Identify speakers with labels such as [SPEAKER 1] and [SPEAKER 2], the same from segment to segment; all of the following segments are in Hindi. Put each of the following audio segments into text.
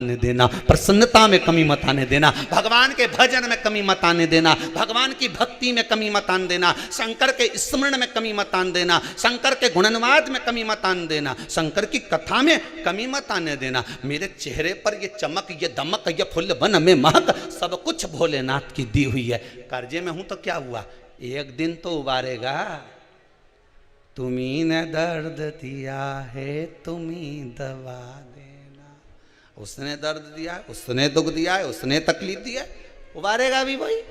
[SPEAKER 1] आने देना, प्रसन्नता में कमी मत आने देना, भगवान के भजन में कमी मत आने देना, भगवान की भक्ति में कमी मत आने देना, शंकर के स्मरण में कमी मत आने देना, शंकर के गुणानुवाद में कमी मत आने देना, शंकर की कथा में कमी मत आने देना। मेरे चेहरे पर ये चमक, ये दमक, ये फुल वन में महक, सब कुछ भोलेनाथ की दी हुई है। कर्जे में हूं तो क्या हुआ, एक दिन तो उबारेगा। तुम्ही ने दर्द दिया है, तुम्ही दवा देना। उसने दर्द दिया है, उसने दुख दिया है, उसने तकलीफ दिया है, उबारेगा भी वही।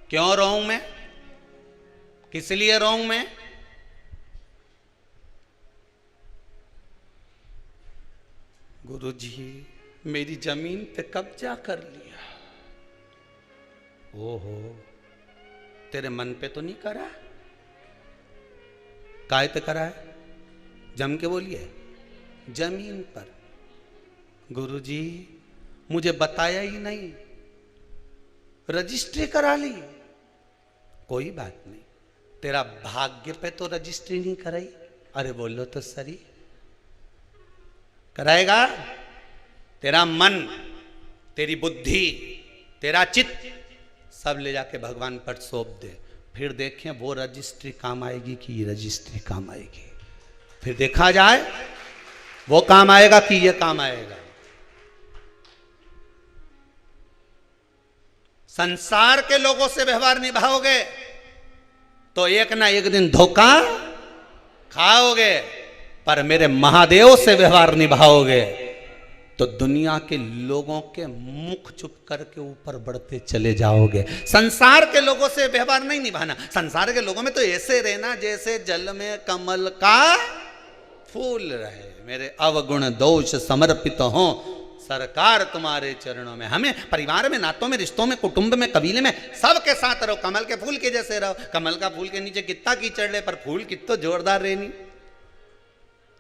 [SPEAKER 1] क्यों रोऊं मैं, किस लिए रोऊं मैं? गुरु जी मेरी जमीन पे कब्जा कर लिया। ओहो, तेरे मन पे तो नहीं करा, काय पे करा है? जम के बोलिए, जमीन पर। गुरु जी मुझे बताया ही नहीं, रजिस्ट्री करा ली। कोई बात नहीं, तेरा भाग्य पे तो रजिस्ट्री नहीं कराई। अरे बोलो तो सही, कराएगा? तेरा मन, तेरी बुद्धि, तेरा चित्त सब ले जाके भगवान पर सौंप दे, फिर देखें वो रजिस्ट्री काम आएगी कि ये रजिस्ट्री काम आएगी। फिर देखा जाए वो काम आएगा कि ये काम आएगा। संसार के लोगों से व्यवहार निभाओगे तो एक ना एक दिन धोखा खाओगे, पर मेरे महादेव से व्यवहार निभाओगे तो दुनिया के लोगों के मुख चुप करके ऊपर बढ़ते चले जाओगे। संसार के लोगों से व्यवहार नहीं निभाना। संसार के लोगों में तो ऐसे रहना जैसे जल में कमल का फूल रहे। मेरे अवगुण दोष समर्पित हो सरकार तुम्हारे चरणों में। हमें परिवार में, नातों में, रिश्तों में, कुटुंब में, कबीले में सबके साथ रहो, कमल के फूल के जैसे रहो। कमल का फूल के नीचे कितना कीचड़ ले, पर फूल कितना जोरदार रहनी।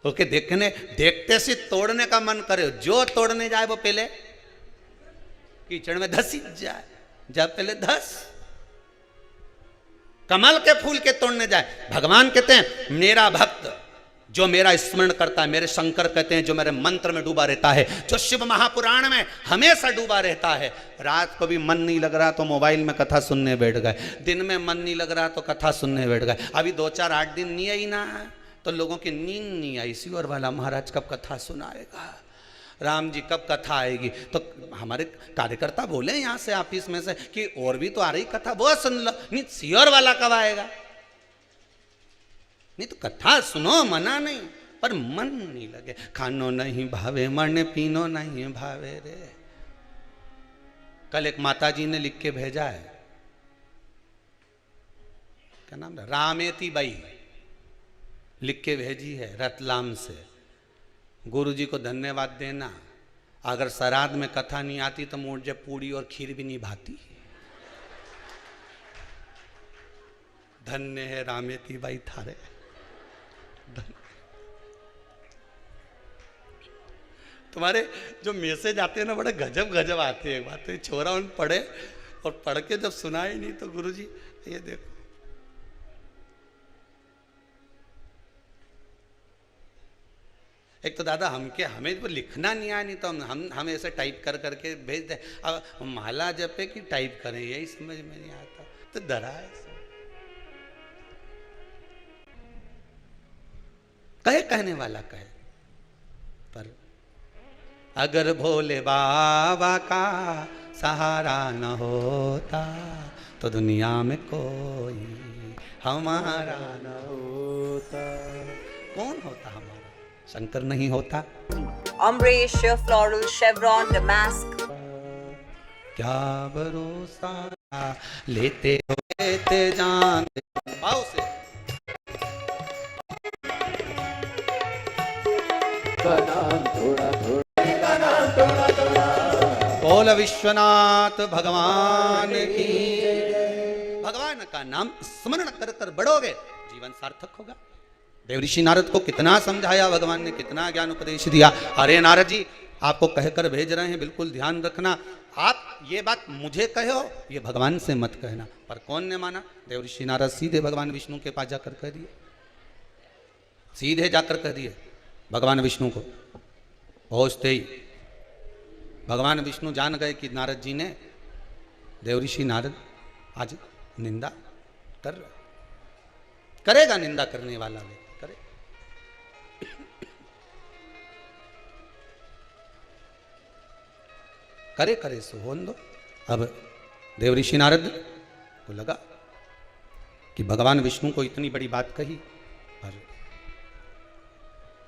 [SPEAKER 1] ओके, देखते से तोड़ने का मन करे, जो तोड़ने जाए वो पहले कीचड़ में धस जाए, जब पहले धस। कमल के फूल के तोड़ने जाए। भगवान कहते हैं मेरा भक्त जो मेरा स्मरण करता है, मेरे शंकर कहते हैं जो मेरे मंत्र में डूबा रहता है, जो शिव महापुराण में हमेशा डूबा रहता है। रात को भी मन नहीं लग रहा तो मोबाइल में कथा सुनने बैठ गए, दिन में मन नहीं लग रहा तो कथा सुनने बैठ गए। अभी 2-4-8 दिन नहीं आई ना तो लोगों की नींद नहीं आई। शिवर वाला महाराज कब कथा सुनाएगा, राम जी कब कथा आएगी। तो हमारे कार्यकर्ता बोले यहाँ से ऑफिस में से कि और भी तो आ रही कथा, वो सुन लो। नहीं, शिवर वाला कब आएगा? नहीं तो कथा सुनो, मना नहीं, पर मन नहीं लगे। खानो नहीं भावे, मन पीनो नहीं भावे रे। कल एक माता जी ने लिख के भेजा है, क्या नाम है, रामेती बाई लिख के भेजी है रतलाम से। गुरु जी को धन्यवाद देना, अगर श्राद्ध में कथा नहीं आती तो मुझे पूड़ी और खीर भी नहीं भाती। धन्य है रामेती बाई थारे। तुम्हारे जो मैसेज आते हैं ना बड़े गजब गजब आते हैं। एक बात तो छोरा उन पढ़े और पढ़ के जब सुनाई नहीं तो गुरु जी ये देखो, एक तो दादा हमें तो लिखना नहीं आया, नहीं तो हम ऐसे टाइप कर करके भेज दे। अब माला जपे कि टाइप करें यही समझ में नहीं आता, तो डरा है। कहे कहने वाला कहे, पर अगर भोले बाबा का सहारा न होता तो दुनिया में कोई हमारा न होता। कौन होता हमारा? शंकर नहीं होता।
[SPEAKER 2] Ombre, floral, chevron, damask.
[SPEAKER 1] क्या भरोसा लेते हो लेते जान। आओ से बोल विश्वनाथ भगवान की। भगवान का नाम स्मरण कर कर बढ़ोगे, जीवन सार्थक होगा। देव ऋषि नारद को कितना समझाया भगवान ने, कितना ज्ञान उपदेश दिया। अरे नारद जी आपको कहकर भेज रहे हैं, बिल्कुल ध्यान रखना। आप ये बात मुझे कहो, ये भगवान से मत कहना। पर कौन ने माना? देव ऋषि नारद सीधे भगवान विष्णु के पास जाकर कह दिए, सीधे जाकर कह दिए भगवान विष्णु को। पहुंचते ही भगवान विष्णु जान गए कि नारद जी ने, देवऋषि नारद आज निंदा कर रहा। करेगा निंदा करने वाला भी करे। करे करे सो होने दो। अब देवऋषि नारद को लगा कि भगवान विष्णु को इतनी बड़ी बात कही, और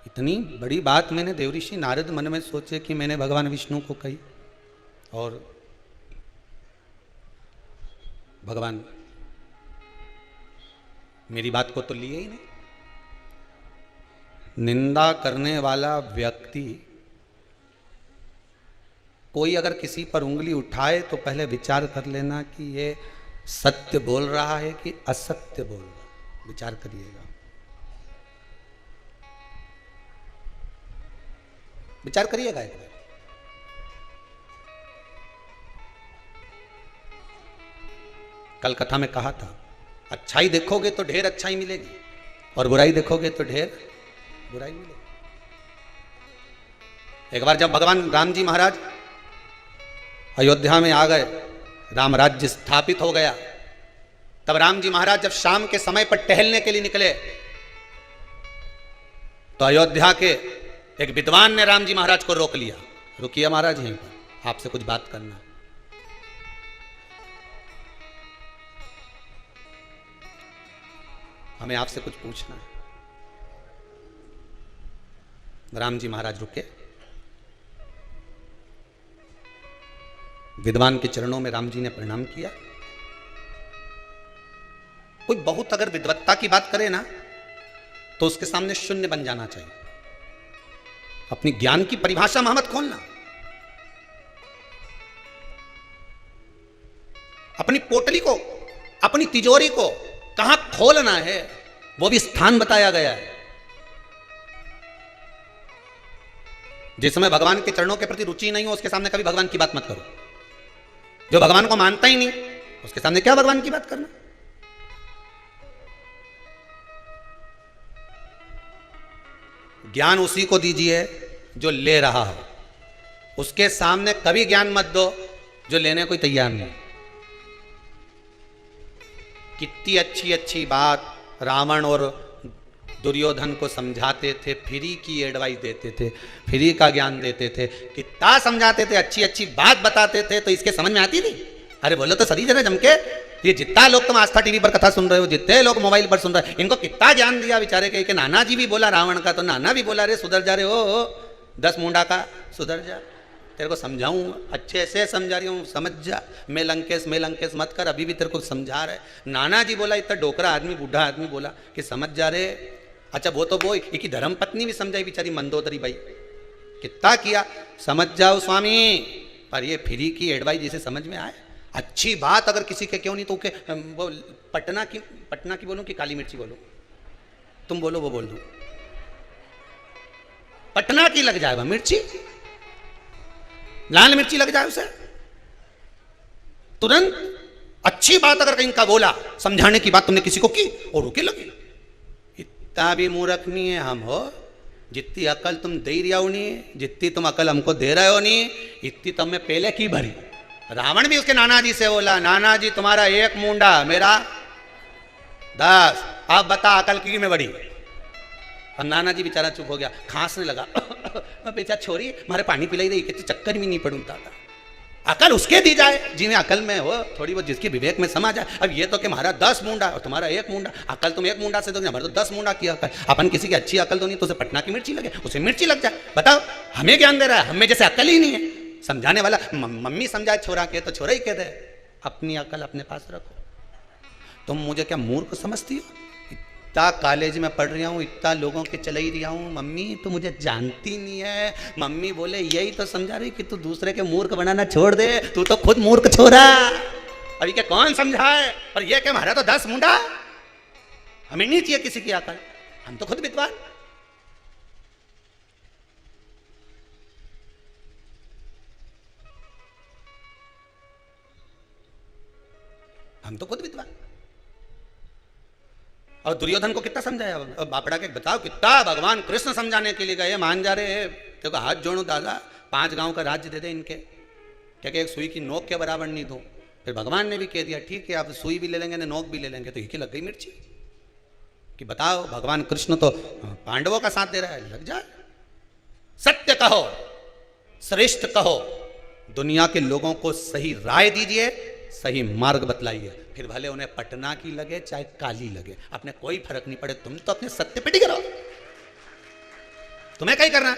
[SPEAKER 1] इतनी बड़ी बात मैंने, देवऋषि नारद मन में सोचे कि मैंने भगवान विष्णु को कही और भगवान मेरी बात को तो लिए ही नहीं। निंदा करने वाला व्यक्ति कोई अगर किसी पर उंगली उठाए तो पहले विचार कर लेना कि ये सत्य बोल रहा है कि असत्य बोल रहा है। विचार करिएगा, विचार करिएगा एक बार। कल कथा में कहा था, अच्छाई देखोगे तो ढेर अच्छाई मिलेगी और बुराई देखोगे तो ढेर बुराई मिलेगी। एक बार जब भगवान राम जी महाराज अयोध्या में आ गए, राम राज्य स्थापित हो गया, तब राम जी महाराज जब शाम के समय पर टहलने के लिए निकले तो अयोध्या के एक विद्वान ने राम जी महाराज को रोक लिया। रुकिए महाराज, यहीं पर आपसे कुछ बात करना है। हमें आपसे कुछ पूछना है। राम जी महाराज रुके, विद्वान के चरणों में राम जी ने प्रणाम किया। कोई बहुत अगर विद्वत्ता की बात करे ना तो उसके सामने शून्य बन जाना चाहिए। अपनी ज्ञान की परिभाषा में मत खोलना। अपनी पोटली को, अपनी तिजोरी को कहां खोलना है वो भी स्थान बताया गया है। जिस समय भगवान के चरणों के प्रति रुचि नहीं हो उसके सामने कभी भगवान की बात मत करो। जो भगवान को मानता ही नहीं उसके सामने क्या भगवान की बात करना। ज्ञान उसी को दीजिए जो ले रहा हो, उसके सामने कभी ज्ञान मत दो जो लेने को तैयार नहीं। कितनी अच्छी अच्छी बात रावण और दुर्योधन को समझाते थे, फ्री की एडवाइस देते थे, फ्री का ज्ञान देते थे, कितना समझाते थे, अच्छी अच्छी बात बताते थे, तो इसके समझ में आती थी। अरे बोलो तो सही जरा जम के। ये जितना लोग तुम आस्था टीवी पर कथा सुन रहे हो, जितने लोग मोबाइल पर सुन रहे हो, इनको कितना ज्ञान दिया बेचारे के कि नाना जी भी बोला रावण का, तो नाना भी बोला रे सुधर जा रे हो 10 मुंडा का, सुधर जा, तेरे को समझाऊं, अच्छे से समझा रही हूँ, समझ जा, मैं लंकेश मत कर, अभी भी तेरे को समझा रहे। नाना जी बोला, इतना डोकरा आदमी, बूढ़ा आदमी बोला कि समझ जा रे। अच्छा वो तो वो एक धर्म पत्नी भी समझाई बेचारी मंदोदरी भाई, कितना किया, समझ जाओ स्वामी, पर ये फ्री की एडवाइस जिसे समझ में आए। अच्छी बात अगर किसी के क्यों नहीं तो वो पटना की बोलूं कि काली मिर्ची बोलूं, तुम बोलो वो बोल दूं। पटना की लग जाएगा मिर्ची, लाल मिर्ची लग जाए उसे तुरंत। अच्छी बात अगर कहीं का बोला, समझाने की बात तुमने किसी को की और रुके लगे। इतना भी मूर्ख नहीं है हम हो, जितनी अकल तुम दे रहे हो नहीं, जितनी तुम अकल हमको दे रहे हो नहीं, इतनी तुम में पहले की भरी। रावण भी उसके नाना जी से बोला, नाना जी तुम्हारा 1 मुंडा, मेरा 10, आप बता अकल की में बड़ी। और नाना जी बेचारा चुप हो गया, खांसने लगा। बेचारा छोरी मारे पानी पिलाई रही, कितने चक्कर भी नहीं पड़ूंगा था। अकल उसके दी जाए जिन्हें अकल में हो थोड़ी बहुत, जिसके विवेक में समा जाए। अब ये तो कि हमारा 10 मुंडा और तुम्हारा 1 मुंडा, अकल तुम 1 मुंडा से दो, हमारा तो 10 मुंडा की अकल। अपन किसी की अच्छी अकल तो नहीं, तो उसे पटना की मिर्ची लगे, उसे मिर्ची लग जाए। बताओ हमें ज्ञान दे रहा है, हमें जैसे अकल ही नहीं है। समझाने वाला मम्मी समझाए छोरा के तो छोरा ही कह दे, अपनी अकल अपने पास रखो। तुम मुझे क्या मूर्ख समझती हो? इतना कॉलेज में पढ़ रहा हूँ, इतना लोगों के चले ही रहा हूँ, मम्मी तो मुझे जानती नहीं है। मम्मी बोले यही तो समझा रही कि तू दूसरे के मूर्ख बनाना छोड़ दे, तू तो खुद मूर्ख छोरा। अभी क्या कौन समझाए? और ये क्या हमारा तो 10 मुंडा, हमें नहीं चाहिए किसी की अकल, हम तो खुद विद्वान। हम तो खुद विद्वान। और दुर्योधन को कितना समझाया, बापड़ा के बताओ कितना भगवान कृष्ण समझाने के लिए गए, मान जा रहे देखो हाथ जोड़ो दादा, 5 गांव का राज्य दे दे इनके, क्या एक सुई की नोक के बराबर नहीं दूं। फिर भगवान ने भी कह दिया ठीक है, आप सुई भी ले लेंगे ना नोक भी ले लेंगे, तो ये लग गई मिर्ची कि बताओ भगवान कृष्ण तो पांडवों का साथ दे रहा है, लग जाए। सत्य कहो, श्रेष्ठ कहो, दुनिया के लोगों को सही राय दीजिए, सही मार्ग बतलाइए, फिर भले उन्हें पटना की लगे चाहे काली लगे, अपने कोई फर्क नहीं पड़े, तुम तो अपने सत्य पे टिके रहो, तुम्हें क्या करना।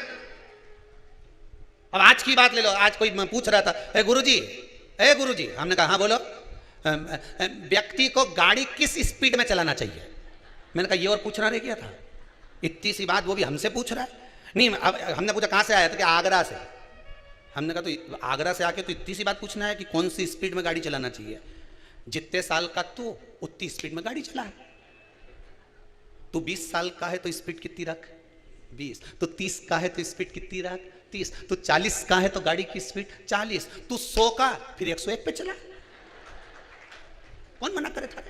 [SPEAKER 1] अब आज की बात ले लो, आज कोई मैं पूछ रहा था, ए गुरुजी, हमने कहा हाँ बोलो, व्यक्ति को गाड़ी किस स्पीड में चलाना चाहिए। मैंने कहा ये और पूछना रह गया था, इतनी सी बात वो भी हमसे पूछ रहा है। नहीं, अब हमने पूछा कहाँ से आया था, कि आगरा से। हमने कहा तो आगरा से आके तो इतनी सी बात पूछना है कि कौन सी स्पीड में गाड़ी चलाना चाहिए। जितने साल का तू उतनी स्पीड में गाड़ी चला। तू 20 साल का है तो स्पीड कितनी रख 20, तो 30 का है तो स्पीड कितनी रख 30, तो 40 का है तो गाड़ी की स्पीड 40, तू 100 का फिर 101 पे चला। कौन मना करे था?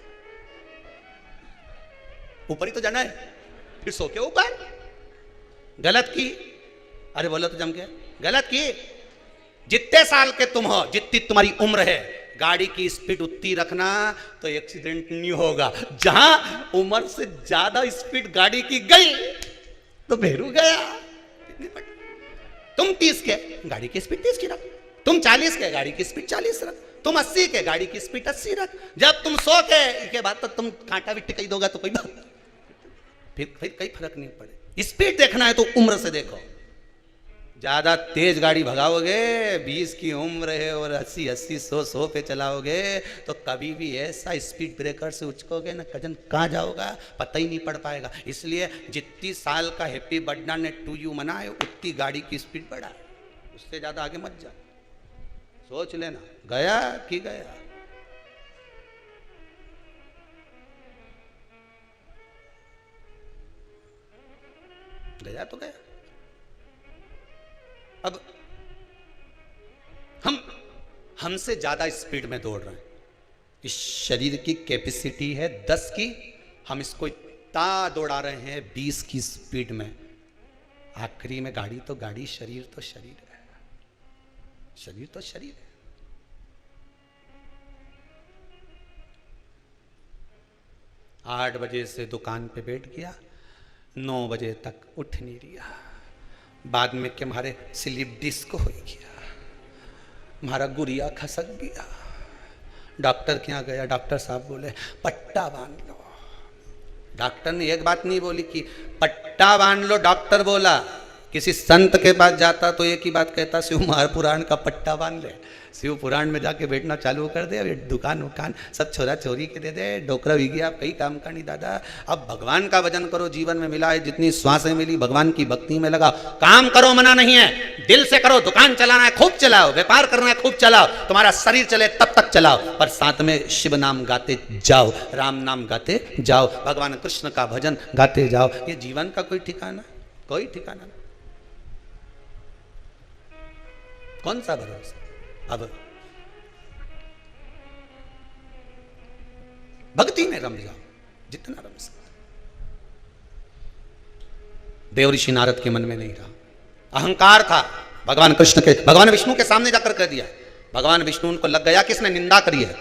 [SPEAKER 1] ऊपर ही तो जाना है, फिर 100 के ऊपर। गलत की, अरे बोलो तो जम के, गलत की। जितने साल के तुम हो, जितनी तुम्हारी उम्र है, गाड़ी की स्पीड उतनी रखना तो एक्सीडेंट नहीं होगा। जहां उम्र से ज्यादा स्पीड गाड़ी की गई तो भेरू गया। तुम 30 के, गाड़ी की स्पीड 30 की रख। तुम 40 के, गाड़ी की स्पीड 40 रख। तुम 80 के, गाड़ी की स्पीड 80 रख। जब तुम 100 के बाद तो तुम कांटा भी टिकाई दोगा तो कोई बात, फिर कोई फर्क नहीं पड़े। स्पीड देखना है तो उम्र से देखो। ज्यादा तेज गाड़ी भगाओगे, 20 की उम्र है और 80 100 पे चलाओगे तो कभी भी ऐसा स्पीड ब्रेकर से उचकोगे ना, कजन कहाँ जाओगा पता ही नहीं पड़ पाएगा। इसलिए जितनी साल का हैप्पी बर्थडे ने टू यू मनाए, उतनी गाड़ी की स्पीड बढ़ा, उससे ज्यादा आगे मत जा। सोच लेना, गया कि गया। गया तो गया। अब हमसे ज्यादा स्पीड में दौड़ रहे हैं। इस शरीर की कैपेसिटी है 10 की, हम इसको इतना दौड़ा रहे हैं 20 की स्पीड में। आखिरी में गाड़ी तो गाड़ी, शरीर तो शरीर है, शरीर तो शरीर है। आठ बजे से दुकान पे बैठ गया, 9 बजे तक उठ नहीं रहा। बाद में के हमारे स्लिप डिस्क हो गया, हमारा गुड़िया खसक गया। डॉक्टर के यहाँ गया, डॉक्टर साहब बोले पट्टा बांध लो। डॉक्टर ने एक बात नहीं बोली कि पट्टा बांध लो, डॉक्टर बोला। किसी संत के पास जाता तो एक ही बात कहता, शिव महापुराण का पट्टा बांध ले। शिव पुराण में जाके बैठना चालू कर दे। अब दुकान उकान सब छोरा छोरी के दे दे, डोकरा भी गया, कई काम का नहीं दादा। अब भगवान का भजन करो, जीवन में मिला है जितनी श्वासें मिली भगवान की भक्ति में लगाओ। काम करो मना नहीं है, दिल से करो। दुकान चलाना है खूब चलाओ, व्यापार करना है खूब चलाओ, तुम्हारा शरीर चले तब तक चलाओ, पर साथ में शिव नाम गाते जाओ, राम नाम गाते जाओ, भगवान कृष्ण का भजन गाते जाओ। ये जीवन का कोई ठिकाना, कोई ठिकाना नहीं। कौन सा भरोसा? अब भक्ति में रम जाओ, जितना रम सकते। देव ऋषि नारद के मन में नहीं रहा, अहंकार था। भगवान कृष्ण के, भगवान विष्णु के सामने जाकर कह दिया। भगवान विष्णु उनको लग गया, किसने निंदा करी है।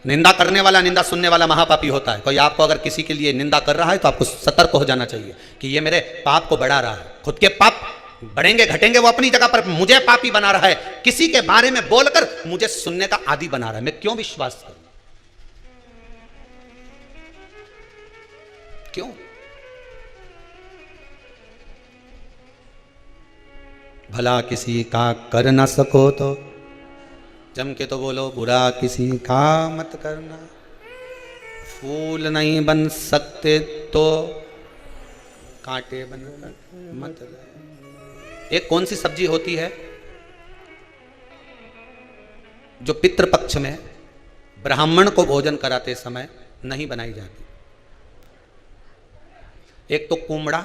[SPEAKER 1] निंदा करने वाला, निंदा सुनने वाला महापापी होता है। कोई आपको अगर किसी के लिए निंदा कर रहा है तो आपको सतर्क हो जाना चाहिए कि ये मेरे पाप को बढ़ा रहा है। खुद के पाप बढ़ेंगे घटेंगे वो अपनी जगह पर, मुझे पापी बना रहा है। किसी के बारे में बोलकर मुझे सुनने का आदी बना रहा है, मैं क्यों विश्वास करूं? क्यों? भला किसी का कर ना सको तो जम के तो बोलो, बुरा किसी का मत करना। फूल नहीं बन सकते तो कांटे बनकर मत रहे। एक कौन सी सब्जी होती है जो पितृपक्ष में ब्राह्मण को भोजन कराते समय नहीं बनाई जाती? एक तो कुमड़ा,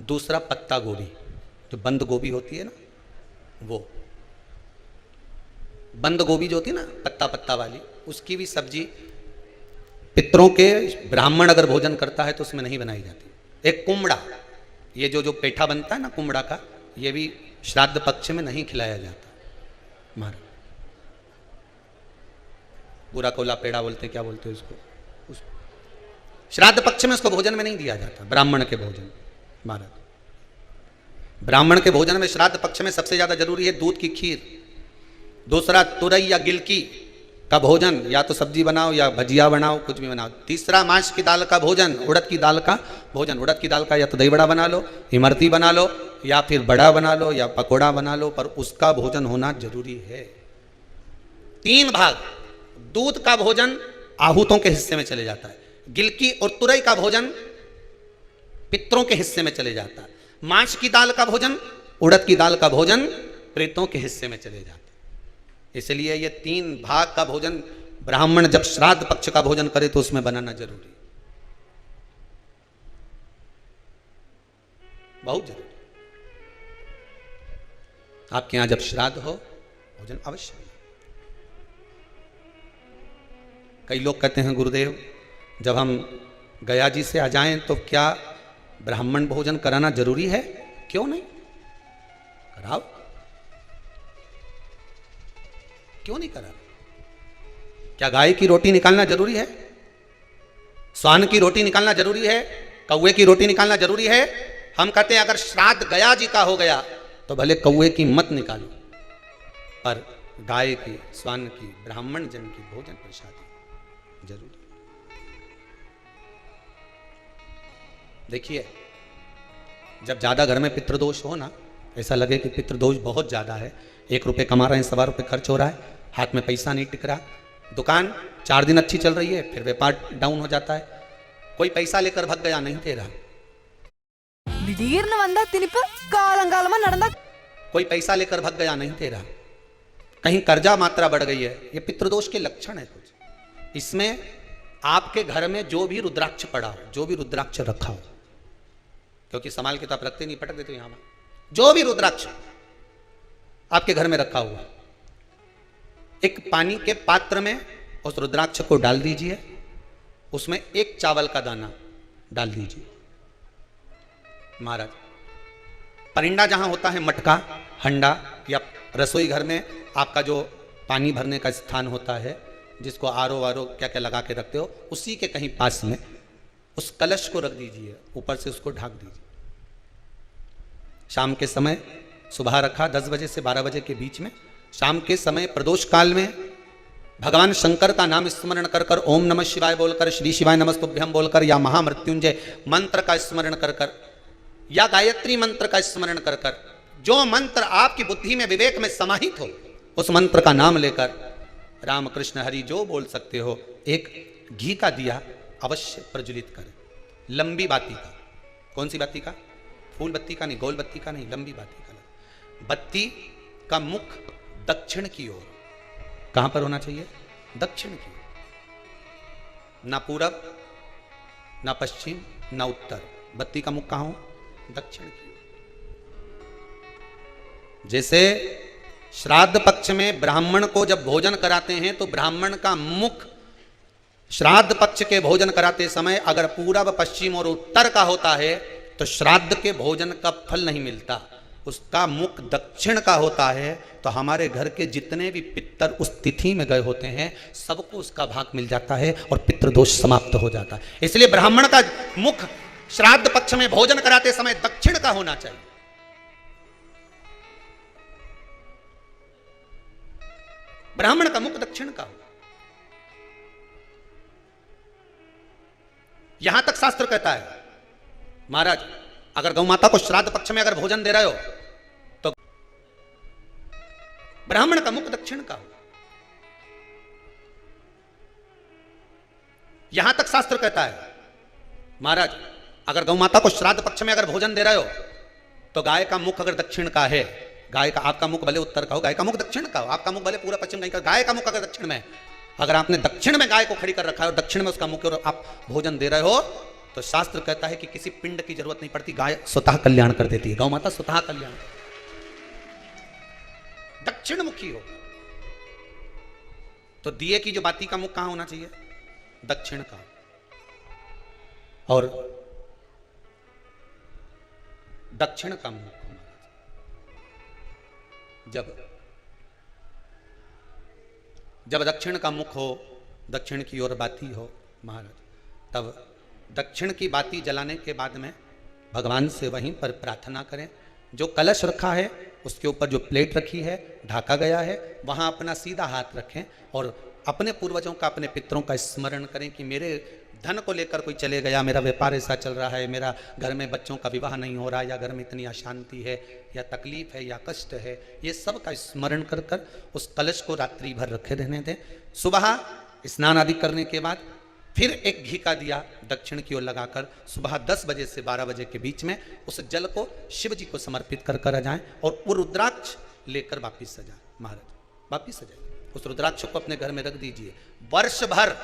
[SPEAKER 1] दूसरा पत्ता गोभी, जो बंद गोभी होती है ना, वो बंद गोभी जो होती है ना पत्ता पत्ता वाली, उसकी भी सब्जी पितरों के ब्राह्मण अगर भोजन करता है तो उसमें नहीं बनाई जाती। एक कुमड़ा, ये जो पेठा बनता है ना कुमड़ा का, ये भी श्राद्ध पक्ष में नहीं खिलाया जाता। महाराज पूरा कोला पेड़ा बोलते हैं, क्या बोलते हैं उसको, श्राद्ध पक्ष में उसको भोजन में नहीं दिया जाता, ब्राह्मण के भोजन। महाराज ब्राह्मण के भोजन में श्राद्ध पक्ष में सबसे ज्यादा जरूरी है दूध की खीर, दूसरा तुरई या गिलकी का भोजन, या तो सब्जी बनाओ या भजिया बनाओ, कुछ भी बनाओ। तीसरा मांस की दाल का भोजन, उड़द की दाल का भोजन। उड़द की दाल का या तो दही बड़ा बना लो, इमरती बना लो, या फिर बड़ा बना लो, या पकोड़ा बना लो, पर उसका भोजन होना जरूरी है। 3 भाग, दूध का भोजन आहूतों के हिस्से में चले जाता है, गिलकी और तुरई का भोजन पितरों के हिस्से में चले जाता है, मांस की दाल का भोजन, उड़द की दाल का भोजन प्रेतों के हिस्से में चले जाता है। इसलिए ये 3 भाग का भोजन ब्राह्मण जब श्राद्ध पक्ष का भोजन करे तो उसमें बनाना जरूरी, बहुत जरूरी। आपके यहां जब श्राद्ध हो भोजन अवश्य। कई लोग कहते हैं गुरुदेव जब हम गया जी से आ जाएं तो क्या ब्राह्मण भोजन कराना जरूरी है? क्यों नहीं, कराओ, क्यों नहीं करा? क्या गाय की रोटी निकालना जरूरी है? स्वान की रोटी निकालना जरूरी है? कौवे की रोटी निकालना जरूरी है? हम कहते हैं अगर श्राद्ध गया जी का हो गया तो भले कौवे की मत निकालो, पर गाय की, स्वान की, ब्राह्मण जन की भोजन प्रसादी जरूरी। देखिए जब ज्यादा घर में पितृदोष हो ना, ऐसा लगे कि पितृदोष बहुत ज्यादा है, 1 रुपये कमा रहे हैं, 1.25 रुपये खर्च हो रहा है, हाथ में पैसा नहीं टिक रहा, दुकान 4 दिन अच्छी चल रही है, फिर व्यापार डाउन हो जाता है, कोई पैसा लेकर भग गया, नहीं दे रहा, कोई पैसा लेकर भग गया, नहीं दे रहा, कहीं कर्जा मात्रा बढ़ गई है, ये पितृदोष के लक्षण है कुछ। इसमें आपके घर में जो भी रुद्राक्ष पड़ा हो, जो भी रुद्राक्ष रखा हो, क्योंकि संभाल के तो आप रखते नहीं, पटक देते यहां, जो भी रुद्राक्ष आपके घर में रखा हुआ, एक पानी के पात्र में उस रुद्राक्ष को डाल दीजिए, उसमें 1 चावल का दाना डाल दीजिए। महाराज परिंदा जहां होता है, मटका, हंडा, या रसोई घर में आपका जो पानी भरने का स्थान होता है, जिसको आरो वारो क्या क्या लगा के रखते हो, उसी के कहीं पास में उस कलश को रख दीजिए, ऊपर से उसको ढक दीजिए। शाम के समय, सुबह रखा 10 बजे से 12 बजे के बीच में, शाम के समय प्रदोष काल में भगवान शंकर का नाम स्मरण कर कर, ओम नमः शिवाय बोलकर, श्री शिवाय नमस्तुभ्यम बोलकर, या महामृत्युंजय मंत्र का स्मरण कर कर, या गायत्री मंत्र का स्मरण कर कर, जो मंत्र आपकी बुद्धि में, विवेक में समाहित हो, उस मंत्र का नाम लेकर राम कृष्ण हरि जो बोल सकते हो, एक घी का दिया अवश्य प्रज्वलित करें, लंबी बाती का। कौन सी बाती का? फूल बत्ती का नहीं, गोल बत्ती का नहीं, लंबी बाती का। बत्ती का मुख दक्षिण की ओर, कहां पर होना चाहिए? दक्षिण की ओर, ना पूरब, ना पश्चिम, ना उत्तर, बत्ती का मुख कहां हो? दक्षिण की ओर। जैसे श्राद्ध पक्ष में ब्राह्मण को जब भोजन कराते हैं तो ब्राह्मण का मुख श्राद्ध पक्ष के भोजन कराते समय अगर पूरब, पश्चिम और उत्तर का होता है तो श्राद्ध के भोजन का फल नहीं मिलता, उसका मुख दक्षिण का होता है, तो हमारे घर के जितने भी पितर उस तिथि में गए होते हैं सबको उसका भाग मिल जाता है और पितृदोष समाप्त हो जाता है। इसलिए ब्राह्मण का मुख श्राद्ध पक्ष में भोजन कराते समय दक्षिण का होना चाहिए। ब्राह्मण का मुख दक्षिण का हो। यहां तक शास्त्र कहता है महाराज अगर गौ माता को श्राद्ध पक्ष में अगर भोजन दे रहे हो तो ब्राह्मण का मुख दक्षिण का हो। यहां तक शास्त्र कहता है महाराज अगर गौ माता को श्राद्ध पक्ष में अगर भोजन दे रहे हो तो गाय का मुख अगर दक्षिण का है, गाय का, आपका मुख भले उत्तर का हो, गाय का मुख दक्षिण का हो, आपका मुख भले पूरा पश्चिम नहीं का, गाय का मुख अगर दक्षिण में, अगर आपने दक्षिण में गाय को खड़ी कर रखा है और दक्षिण में उसका मुख और आप भोजन दे रहे हो तो शास्त्र कहता है कि किसी पिंड की जरूरत नहीं पड़ती, गाय स्वतः कल्याण कर देती है, गौ माता स्वतः कल्याण। दक्षिण मुखी हो तो दिए की जो बाती का मुख कहां होना चाहिए? दक्षिण का। और दक्षिण का मुख जब दक्षिण का मुख हो, दक्षिण की ओर बाती हो महाराज, तब दक्षिण की बाती जलाने के बाद में भगवान से वहीं पर प्रार्थना करें। जो कलश रखा है उसके ऊपर जो प्लेट रखी है, ढाका गया है, वहाँ अपना सीधा हाथ रखें और अपने पूर्वजों का, अपने पितरों का स्मरण करें कि मेरे धन को लेकर कोई चले गया, मेरा व्यापार ऐसा चल रहा है, मेरा घर में बच्चों का विवाह नहीं हो रहा, या घर में इतनी अशांति है, या तकलीफ है, या कष्ट है, ये सब का स्मरण कर कर उस कलश को रात्रि भर रखे रहने दें। सुबह स्नान आदि करने के बाद फिर एक घी का दिया दक्षिण की ओर लगाकर सुबह 10 बजे से 12 बजे के बीच में उस जल को शिव जी को समर्पित कर कर आ जाएं और वो रुद्राक्ष लेकर वापिस आ जाए महाराज, वापिस आ जाए। उस रुद्राक्ष को अपने घर में रख दीजिए। वर्ष भर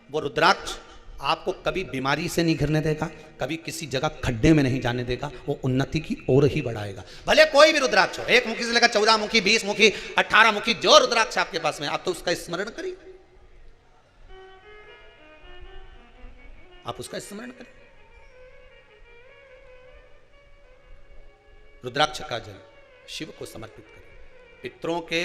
[SPEAKER 1] वो रुद्राक्ष आपको कभी बीमारी से नहीं घिरने देगा, कभी किसी जगह खड्डे में नहीं जाने देगा, वो उन्नति की ओर ही बढ़ाएगा। भले कोई भी रुद्राक्ष हो, 1 मुखी से लेकर 14 मुखी, 20 मुखी, 18 मुखी, जो रुद्राक्ष आपके पास में, आप तो उसका स्मरण करिए, आप उसका स्मरण करें। रुद्राक्ष का जल शिव को समर्पित करें। पितरों के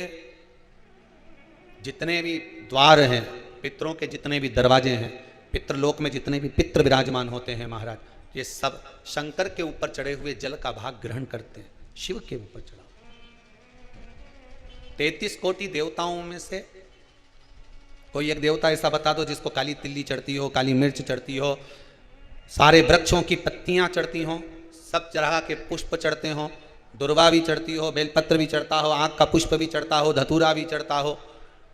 [SPEAKER 1] जितने भी द्वार हैं, पितरों के जितने भी दरवाजे हैं, पितृलोक में जितने भी पितृ विराजमान होते हैं महाराज, ये सब शंकर के ऊपर चढ़े हुए जल का भाग ग्रहण करते हैं। शिव के ऊपर चढ़ाओ। 33 कोटि देवताओं में से कोई एक देवता ऐसा बता दो जिसको काली तिल्ली चढ़ती हो, काली मिर्च चढ़ती हो, सारे वृक्षों की पत्तियां चढ़ती हों, सब तरह के पुष्प चढ़ते हों, दुर्वा भी चढ़ती हो, बेलपत्र भी चढ़ता हो, आँख का पुष्प भी चढ़ता हो, धतूरा भी चढ़ता हो,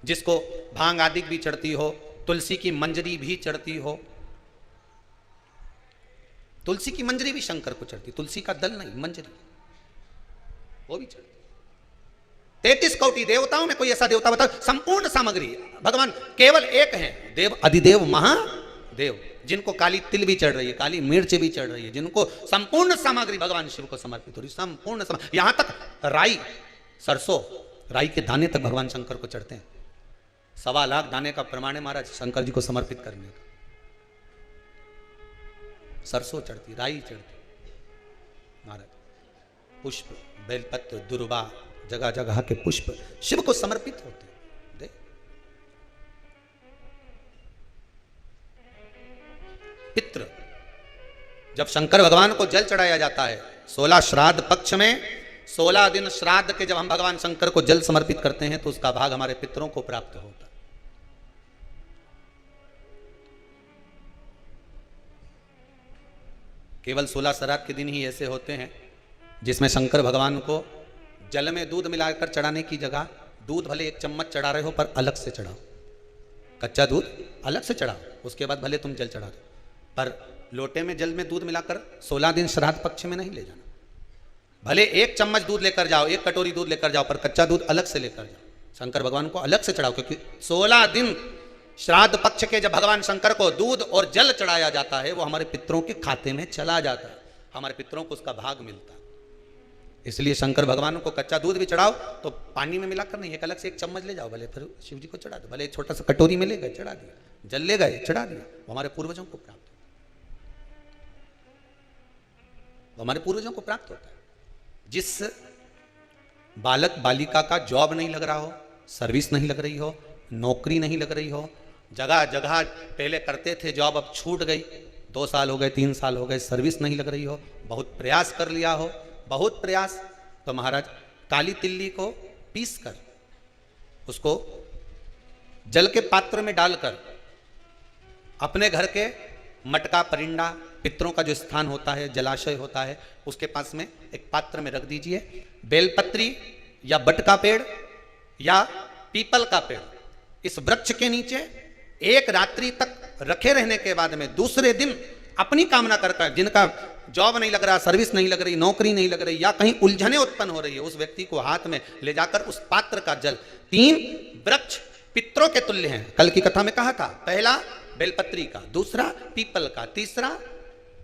[SPEAKER 1] जिसको भांग आदि भी चढ़ती हो, तुलसी की मंजरी भी चढ़ती हो। तुलसी की मंजरी भी शंकर को चढ़ती, तुलसी का दल नहीं, मंजरी वो भी चढ़ती। 33 कोटि देवताओं में कोई ऐसा देवता बता, संपूर्ण सामग्री भगवान केवल एक है, देव अधिदेव महादेव, जिनको काली तिल भी चढ़ रही है, काली मिर्च भी चढ़ रही है, जिनको संपूर्ण सामग्री भगवान शिव को समर्पित हो रही, संपूर्ण यहां तक राई, सरसों, राई के दाने तक भगवान शंकर को चढ़ते हैं। 1.25 लाख दाने का प्रमाण है महाराज शंकर जी को समर्पित करने का। सरसों चढ़ती, राई चढ़ती महाराज, पुष्प, बेलपत्र, दुर्वा, जगह जगह के पुष्प शिव को समर्पित होते हैं। पितृ, जब शंकर भगवान को जल चढ़ाया जाता है 16 श्राद्ध पक्ष में, 16 दिन श्राद्ध के जब हम भगवान शंकर को जल समर्पित करते हैं तो उसका भाग हमारे पितरों को प्राप्त होता है। केवल 16 श्राद्ध के दिन ही ऐसे होते हैं जिसमें शंकर भगवान को जल में दूध मिलाकर चढ़ाने की जगह, दूध भले 1 चम्मच चढ़ा रहे हो पर अलग से चढ़ाओ, कच्चा दूध अलग से चढ़ाओ, उसके बाद भले तुम जल चढ़ा दो, पर लोटे में जल में दूध मिलाकर 16 दिन श्राद्ध पक्ष में नहीं ले जाना। भले 1 चम्मच दूध लेकर जाओ, 1 कटोरी दूध लेकर जाओ, पर कच्चा दूध अलग से लेकर जाओ, शंकर भगवान को अलग से चढ़ाओ, क्योंकि 16 दिन श्राद्ध पक्ष के जब भगवान शंकर को दूध और जल चढ़ाया जाता है वो हमारे पितरों के खाते में चला जाता है, हमारे पितरों को उसका भाग मिलता है। इसलिए शंकर भगवान को कच्चा दूध भी चढ़ाओ तो पानी में मिलाकर नहीं, एक अलग से 1 चम्मच ले जाओ, भले फिर शिव जी को चढ़ा दो, भले एक छोटा सा कटोरी में ले गए चढ़ा दिया, जल ले गए चढ़ा दिया, वो हमारे पूर्वजों को प्राप्त, वो हमारे पूर्वजों को प्राप्त होता है। जिस बालक बालिका का जॉब नहीं लग रहा हो, सर्विस नहीं लग रही हो, नौकरी नहीं लग रही हो, जगह जगह पहले करते थे जॉब, अब छूट गई, 2 साल हो गए, 3 साल हो गए, सर्विस नहीं लग रही हो, बहुत प्रयास कर लिया हो, बहुत प्रयास, तो महाराज काली तिल्ली को पीस कर उसको जल के पात्र में डालकर अपने घर के मटका, परिंडा, पितरों का जो स्थान होता है, जलाशय होता है, उसके पास में एक पात्र में रख दीजिए। बेलपत्री या बट का पेड़ या पीपल का पेड़, इस वृक्ष के नीचे 1 रात्रि तक रखे रहने के बाद में दूसरे दिन अपनी कामना कर, जिनका जॉब नहीं लग रहा, सर्विस नहीं लग रही, नौकरी नहीं लग रही, या कहीं उलझने उत्पन्न हो रही है, उस व्यक्ति को हाथ में ले जाकर उस पात्र का जल, 3 वृक्ष पितरों के तुल्य हैं, कल की कथा में कहा था, पहला बेलपत्री का, दूसरा पीपल का, तीसरा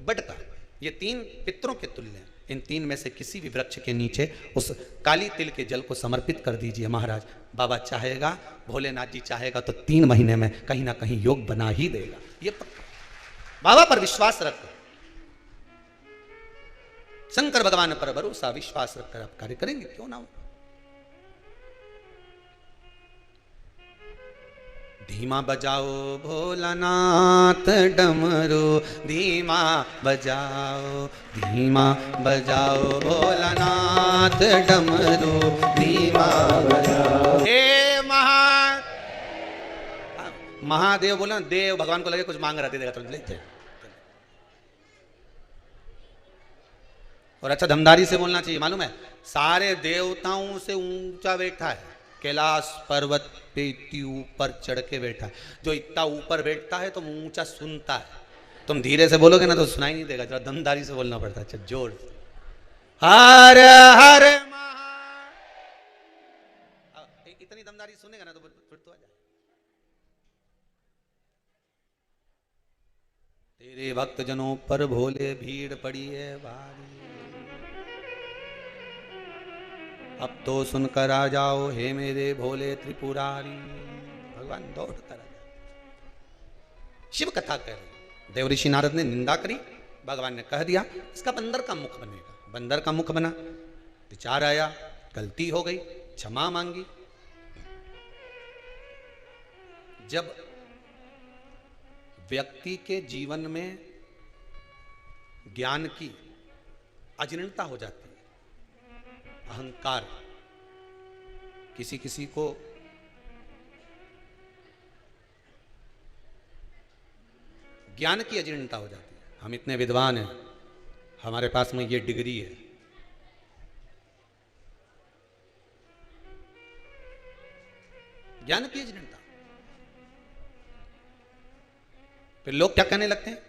[SPEAKER 1] बड का, ये 3 पितरों के तुल्य हैं। इन 3 में से किसी भी वृक्ष के नीचे उस काली तिल के जल को समर्पित कर दीजिए महाराज। बाबा चाहेगा, भोलेनाथ जी चाहेगा तो 3 महीने में कहीं ना कहीं योग बना ही देगा, ये पक्का। बाबा पर विश्वास रखकर, शंकर भगवान पर भरोसा विश्वास रखकर आप कार्य करेंगे, क्यों ना हो। धीमा बजाओ भोलानाथ डमरू, धीमा बजाओ, धीमा बजाओ भोलानाथ डमरू, धीमा बजाओ। हे महादेव बोला, देव भगवान को लगे कुछ मांग रहा, दे देगा तुरंत। और अच्छा धमदारी से बोलना चाहिए, मालूम है सारे देवताओं से ऊंचा बैठा है, कैलाश पर्वत पे इतनी ऊपर चढ़ के बैठा है। जो इतना ऊपर बैठता है तो ऊंचा सुनता है, तुम धीरे से बोलोगे ना तो सुनाई नहीं देगा, जरा दमदारी से बोलना पड़ता है। अच्छा जोर, हर हर इतनी दमदारी सुनेगा ना तो फिर तो आ जाए। तेरे भक्त जनों पर भोले भीड़ पड़ी है भारी, अब तो सुनकर आ जाओ हे मेरे भोले त्रिपुरारी। भगवान दौड़ कर आ जाओ। शिव कथा कह रही, देव ऋषि नारद ने निंदा करी, भगवान ने कह दिया इसका बंदर का मुख बनेगा। बंदर का मुख बना, विचार आया, गलती हो गई, क्षमा मांगी। जब व्यक्ति के जीवन में ज्ञान की अजीर्णता हो जाती है, अहंकार, किसी किसी को ज्ञान की अजीर्णता हो जाती है। हम इतने विद्वान हैं, हमारे पास में ये डिग्री है, ज्ञान की अजीर्णता। फिर लोग क्या कहने लगते हैं,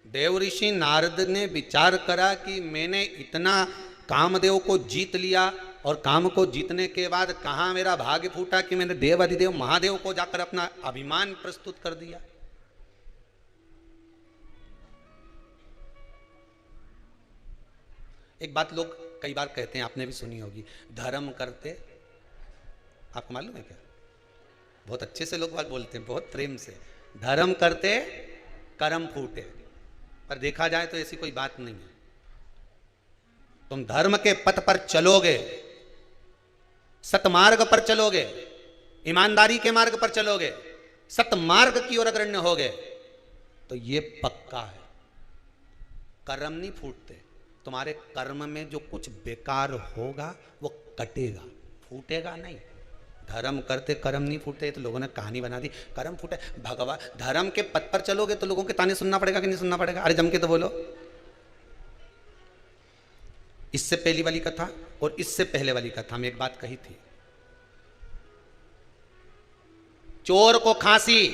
[SPEAKER 1] देव ऋषि नारद ने विचार करा कि मैंने इतना कामदेव को जीत लिया और काम को जीतने के बाद कहां मेरा भाग्य फूटा कि मैंने देव अधिदेव महादेव को जाकर अपना अभिमान प्रस्तुत कर दिया। एक बात लोग कई बार कहते हैं, आपने भी सुनी होगी, धर्म करते, आपको मालूम है क्या, बहुत अच्छे से लोग बात बोलते हैं, बहुत प्रेम से, धर्म करते कर्म फूटे। पर देखा जाए तो ऐसी कोई बात नहीं है। तुम धर्म के पथ पर चलोगे, सतमार्ग पर चलोगे, ईमानदारी के मार्ग पर चलोगे, सतमार्ग की ओर अग्रण्य होगे तो ये पक्का है, कर्म नहीं फूटते। तुम्हारे कर्म में जो कुछ बेकार होगा वो कटेगा, फूटेगा नहीं। धर्म करते कर्म नहीं फूटते, तो लोगों ने कहानी बना दी कर्म फूटे। भगवान धर्म के पथ पर चलोगे तो लोगों के ताने सुनना पड़ेगा कि नहीं सुनना पड़ेगा? अरे जम के तो बोलो। इससे पहली वाली कथा और इससे पहले वाली कथा में एक बात कही थी, चोर को खांसी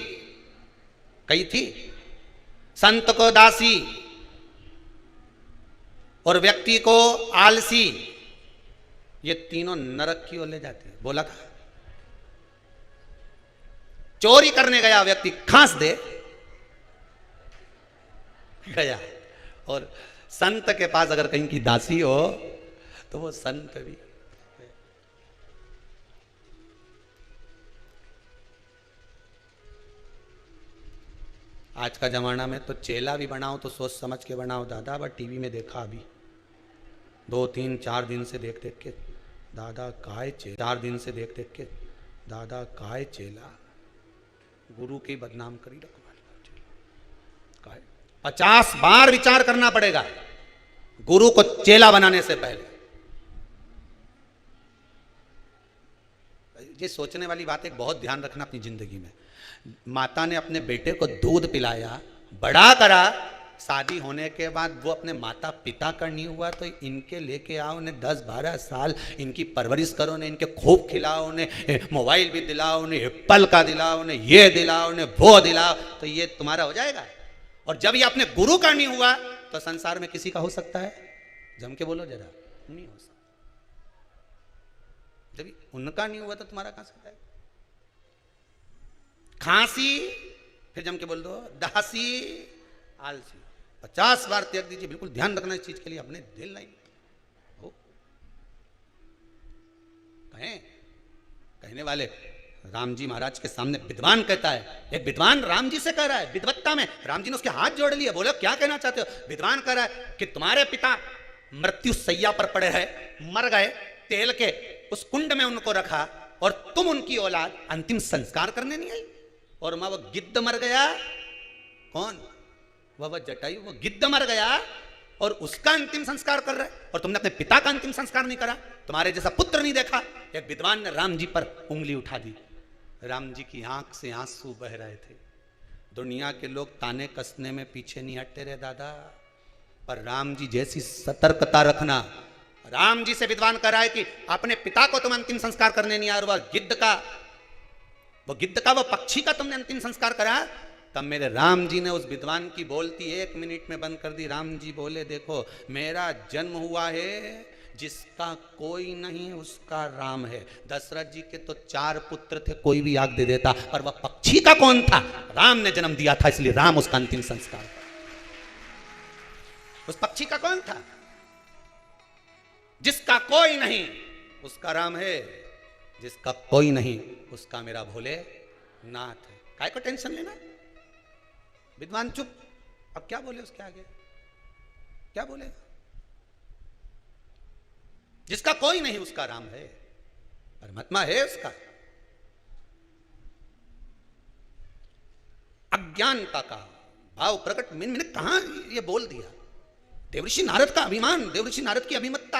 [SPEAKER 1] कही थी, संत को दासी और व्यक्ति को आलसी, ये तीनों नरक की ओर ले जाते हैं। बोला था चोरी करने गया व्यक्ति खांस दे गया, और संत के पास अगर कहीं की दासी हो तो वो संत भी। आज का जमाना में तो चेला भी बनाओ तो सोच समझ के बनाओ दादा, बट टीवी में देखा अभी 2-3-4 दिन से देख देख के दादा काय चेला, 4 दिन से देख देख के दादा काय चेला, गुरु की बदनाम करी रखवाली। 50 बार विचार करना पड़ेगा गुरु को चेला बनाने से पहले। ये सोचने वाली बात है, बहुत ध्यान रखना अपनी जिंदगी में। माता ने अपने बेटे को दूध पिलाया, बड़ा करा, शादी होने के बाद वो अपने माता पिता का नहीं हुआ तो इनके लेके आओ, उन्हें 10-12 साल इनकी परवरिश करो, उन्हें इनके खूब खिलाओ, उन्हें मोबाइल भी दिलाओ, उन्हें एप्पल का दिलाओ, उन्हें ये दिलाओ, उन्हें वो दिलाओ, तो ये तुम्हारा हो जाएगा। और जब ये अपने गुरु का नहीं हुआ तो संसार में किसी का हो सकता है? जम के बोलो जरा, नहीं हो सकता। जब उनका नहीं हुआ तो तुम्हारा कहां सकता है? खांसी, फिर जम के बोल दो दासी, आलसी। 50 बार त्याग दीजिए। बिल्कुल ध्यान रखना इस चीज के लिए, अपने दिल नहीं हो। कहने वाले राम जी महाराज के सामने विद्वान कहता है, एक विद्वान राम जी से कह रहा है विद्वत्ता में, राम जी ने उसके हाथ जोड़ लिए, बोले क्या कहना चाहते हो? विद्वान कह रहा है कि तुम्हारे पिता मृत्यु सैया पर पड़े हैं, मर गए, तेल के उस कुंड में उनको रखा और तुम उनकी औलाद अंतिम संस्कार करने नहीं आई। और मां वो गिद्ध मर गया, कौन वह जटायु, वो गिद्ध मर गया और उसका अंतिम संस्कार कर रहे, और तुमने अपने पिता का अंतिम संस्कार नहीं करा। तुम्हारे जैसा पुत्र नहीं देखा। एक विद्वान ने राम जी पर उंगली उठा दी। राम जी की आंख से आंसू बह रहे थे। दुनिया के लोग ताने कसने में पीछे नहीं हटते रे दादा, पर राम जी जैसी सतर्कता रखना। राम जी से विद्वान कह रहा है कि अपने पिता को तुम अंतिम संस्कार करने नहीं आए, और वह गिद्ध का वो पक्षी का तुमने अंतिम संस्कार करा। तब मेरे राम जी ने उस विद्वान की बोलती 1 मिनट में बंद कर दी। राम जी बोले, देखो मेरा जन्म हुआ है, जिसका कोई नहीं उसका राम है। दशरथ जी के तो 4 पुत्र थे, कोई भी आग दे देता, पर वह पक्षी का कौन था? राम ने जन्म दिया था, इसलिए राम उसका अंतिम संस्कार। उस पक्षी का कौन था? जिसका कोई नहीं उसका राम है, जिसका कोई नहीं उसका मेरा भोले नाथ है। काय को टेंशन लेना? विद्वान चुप। अब क्या बोले उसके आगे, क्या बोले? जिसका कोई नहीं उसका राम है, परमात्मा है उसका। अज्ञानता का भाव प्रकट मैंने कहां ये बोल दिया? देवऋषि नारद का अभिमान, देवऋषि नारद की अभिमतता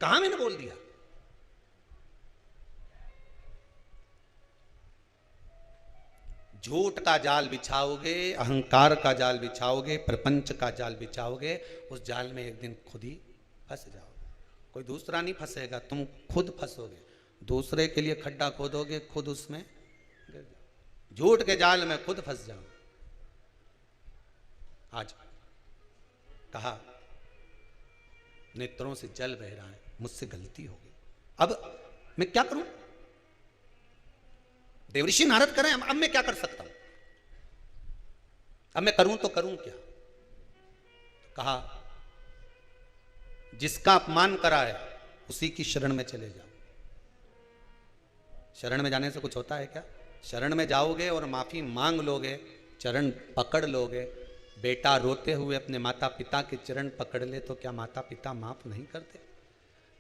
[SPEAKER 1] कहां मैंने बोल दिया? झूठ का जाल बिछाओगे, अहंकार का जाल बिछाओगे, प्रपंच का जाल बिछाओगे, उस जाल में एक दिन खुद ही फंस जाओगे। कोई दूसरा नहीं फंसेगा, तुम खुद फंसोगे। दूसरे के लिए खड्डा खोदोगे, खुद उसमें गिर जाओगे। झूठ के जाल में खुद फंस जाओ। आज कहा नेत्रों से जल बह रहा है, मुझसे गलती हो गई, अब मैं क्या करूं? देवऋषि नारद करें, अब मैं क्या कर सकता हूं? अब मैं करूं तो करूं क्या? कहा जिसका अपमान करा है उसी की शरण में चले जाओ। शरण में जाने से कुछ होता है क्या? शरण में जाओगे और माफी मांग लोगे, चरण पकड़ लोगे। बेटा रोते हुए अपने माता पिता के चरण पकड़ ले तो क्या माता पिता माफ नहीं करते?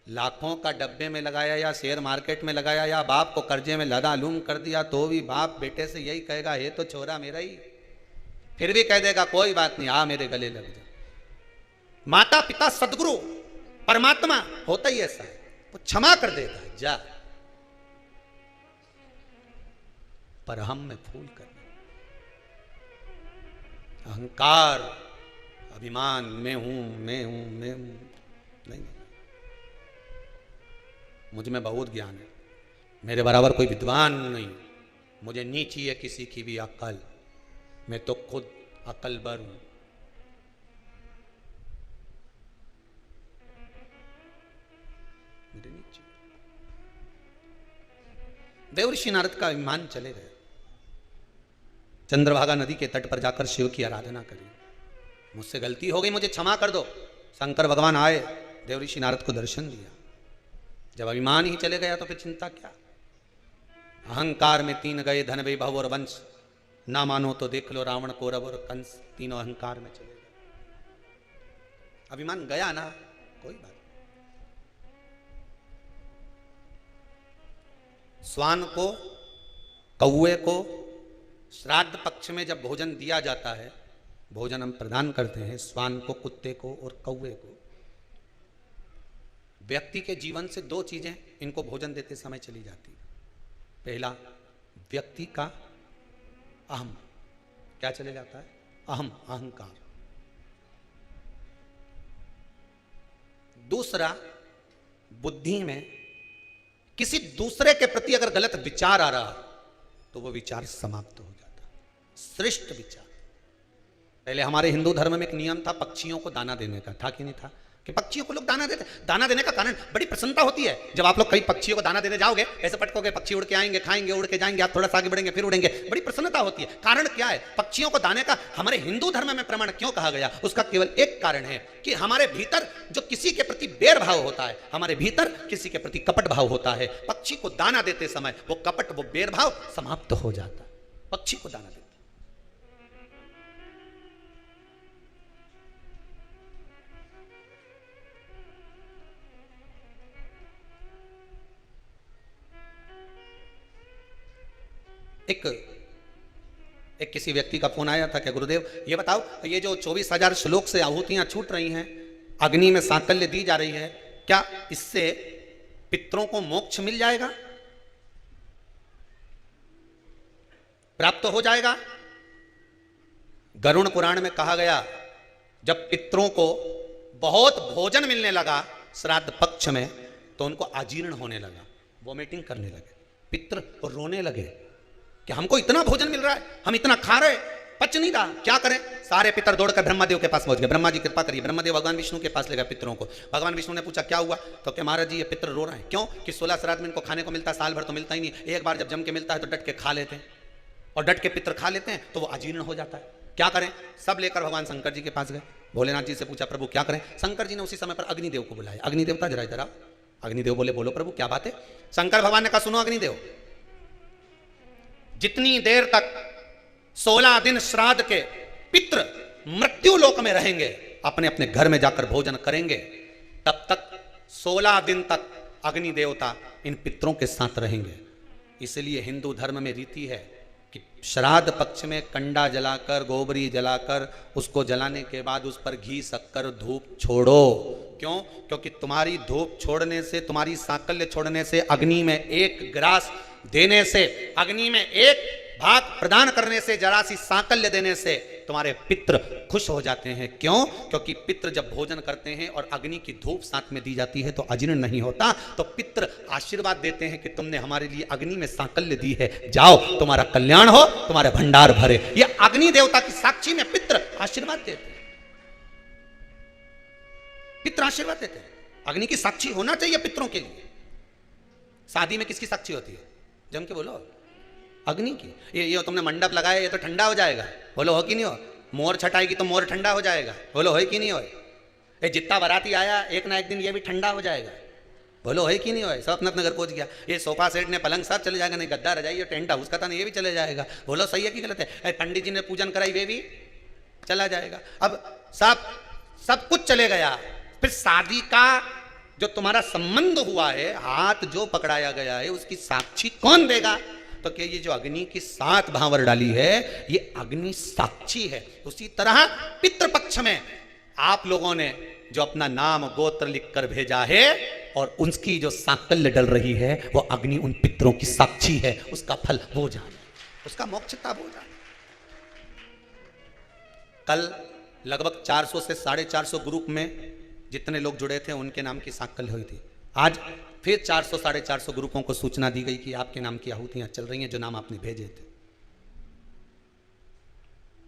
[SPEAKER 1] लाखों का डब्बे में लगाया या शेयर मार्केट में लगाया या बाप को कर्जे में लदा लूम कर दिया, तो भी बाप बेटे से यही कहेगा, हे तो छोरा मेरा ही। फिर भी कह देगा कोई बात नहीं, आ मेरे गले लग जा। माता पिता सदगुरु परमात्मा होता ही ऐसा है, वो क्षमा कर देता है, जा। पर हम में फूल कर अहंकार अभिमान, मैं हूं मैं हूं मैं हूं, नहीं। मुझ में बहुत ज्ञान है, मेरे बराबर कोई विद्वान नहीं, मुझे नहीं चाहिए किसी की भी अक्ल, मैं तो खुद अक्लबर हूं। मुझे नहीं चाहिए। देवऋषि नारद का अभिमान चले गए। चंद्रभागा नदी के तट पर जाकर शिव की आराधना करी। मुझसे गलती हो गई, मुझे क्षमा कर दो। शंकर भगवान आए, देवऋषि नारद को दर्शन दिया। जब अभिमान ही चले गया तो फिर चिंता क्या? अहंकार में 3 गए, धन वैभव और वंश। ना मानो तो देख लो रावण, कौरव और कंस, तीनों अहंकार में चले गए। अभिमान गया ना, कोई बात। स्वान को, कौवे को श्राद्ध पक्ष में जब भोजन दिया जाता है, भोजन हम प्रदान करते हैं स्वान को, कुत्ते को और कौवे को। व्यक्ति के जीवन से 2 चीजें इनको भोजन देते समय चली जाती है। पहला, व्यक्ति का अहम, क्या चले जाता है? अहम, अहंकार। दूसरा, बुद्धि में किसी दूसरे के प्रति अगर गलत विचार आ रहा तो वो विचार समाप्त हो जाता। श्रेष्ठ विचार। पहले हमारे हिंदू धर्म में एक नियम था पक्षियों को दाना देने का, था कि नहीं था? कि पक्षियों को लोग दाना देते। दाना देने का कारण बड़ी प्रसन्नता होती है। जब आप लोग कई पक्षियों को दाना देने जाओगे, ऐसे पटकोगे, पक्षी उड़ के आएंगे, खाएंगे, उड़ के जाएंगे, आप थोड़ा सा आगे बढ़ेंगे, फिर उड़ेंगे, बड़ी प्रसन्नता होती है। कारण क्या है? पक्षियों को दाने का हमारे हिंदू धर्म में प्रमाण क्यों कहा गया? उसका केवल एक कारण है कि हमारे भीतर जो किसी के प्रति बैर भाव होता है, हमारे भीतर किसी के प्रति कपट भाव होता है, पक्षी को दाना देते समय वो कपट, वो बैर भाव समाप्त हो जाता है। पक्षी को दाना देते। एक किसी व्यक्ति का फोन आया था कि गुरुदेव ये बताओ, ये जो 24,000 श्लोक से आहुतियां छूट रही हैं, अग्नि में सांकल्य दी जा रही है, क्या इससे पितरों को मोक्ष मिल जाएगा, प्राप्त हो जाएगा? गरुड़ पुराण में कहा गया, जब पितरों को बहुत भोजन मिलने लगा श्राद्ध पक्ष में, तो उनको अजीर्ण होने लगा, वोमिटिंग करने लगे, पितर रोने लगे कि हमको इतना भोजन मिल रहा है, हम इतना खा रहे, पच नहीं रहा, क्या करें? सारे पितर दौड़कर ब्रह्मादेव के पास पहुंच गए। ब्रह्मा जी कृपा करिए। ब्रह्मादेव भगवान विष्णु के पास ले गए पितरों को। भगवान विष्णु ने पूछा क्या हुआ, तो क्या महाराज जी ये पितर रो रहे हैं। क्यों? कि 16 श्राद्ध में इनको खाने को मिलता है, साल भर तो मिलता ही नहीं, एक बार जब जम के मिलता है तो डट के खा लेते हैं, और डट के पितर खा लेते हैं तो वो अजीर्ण हो जाता है। क्या करें? सब लेकर भगवान शंकर जी के पास गए। भोलेनाथ जी से पूछा प्रभु क्या करें? शंकर जी ने उसी समय पर अग्निदेव को बुलाया। अग्निदेवता जरा इधर आओ। अग्निदेव बोले बोलो प्रभु क्या बात है? शंकर भगवान ने कहा सुनो अग्निदेव, जितनी देर तक 16 दिन श्राद्ध के पितृ मृत्यु लोक में रहेंगे, अपने अपने घर में जाकर भोजन करेंगे, तब तक 16 दिन तक अग्नि देवता इन पितरों के साथ रहेंगे। इसलिए हिंदू धर्म में रीति है कि श्राद्ध पक्ष में कंडा जलाकर, गोबरी जलाकर, उसको जलाने के बाद उस पर घी शक्कर धूप छोड़ो। क्यों? क्योंकि तुम्हारी धूप छोड़ने से, तुम्हारी सांकल्य छोड़ने से, अग्नि में एक ग्रास देने से, अग्नि में एक भाग प्रदान करने से, जरा सी सांकल्य देने से तुम्हारे पितृ खुश हो जाते हैं। क्यों? क्योंकि पितृ जब भोजन करते हैं और अग्नि की धूप साथ में दी जाती है तो अजीर्ण नहीं होता, तो पितृ आशीर्वाद देते हैं कि तुमने हमारे लिए अग्नि में सांकल्य दी है, जाओ तुम्हारा कल्याण हो, तुम्हारे भंडार भरे। ये अग्नि देवता की साक्षी में पितृ आशीर्वाद देते हैं। पितृ आशीर्वाद देते हैं, अग्नि की साक्षी होना चाहिए पितरों के लिए। शादी में किसकी साक्षी होती है? जम के बोलो, अग्नि की। ये तुमने मंडप लगाया, ये तो ठंडा हो जाएगा, बोलो हो कि नहीं हो? मोर छटाएगी तो मोर ठंडा हो जाएगा, बोलो हो कि नहीं हो? ये जितना बाराती आया एक ना एक दिन ये भी ठंडा हो जाएगा, बोलो है कि नहीं हो? सब अपने अपने घर पहुंच गया। ये सोफा सेट ने पलंग सब चले जाएगा, नहीं गद्दा रजाई टेंट हाउस का था नहीं, ये भी चले जाएगा, बोलो सही है कि गलत है? पंडित जी ने पूजन कराई, वे भी चला जाएगा। अब सब कुछ चले गया, फिर शादी का जो तुम्हारा संबंध हुआ है, हाथ जो पकड़ाया गया है, उसकी साक्षी कौन देगा? तो क्या ये जो अग्नि की 7 भांवर डाली है, ये अग्नि साक्षी है। उसी तरह पितृपक्ष में आप लोगों ने जो अपना नाम गोत्र लिखकर भेजा है और उसकी जो सांकल्य डल रही है, वो अग्नि उन पितरों की साक्षी है, उसका फल वो जाने, उसका मोक्ष तब हो जाने। कल लगभग 400 से 450 ग्रुप में जितने लोग जुड़े थे उनके नाम की सांकल्य हुई थी। आज फिर 400 450 ग्रुपों को सूचना दी गई कि आपके नाम की आहुतियां चल रही हैं जो नाम आपने भेजे थे।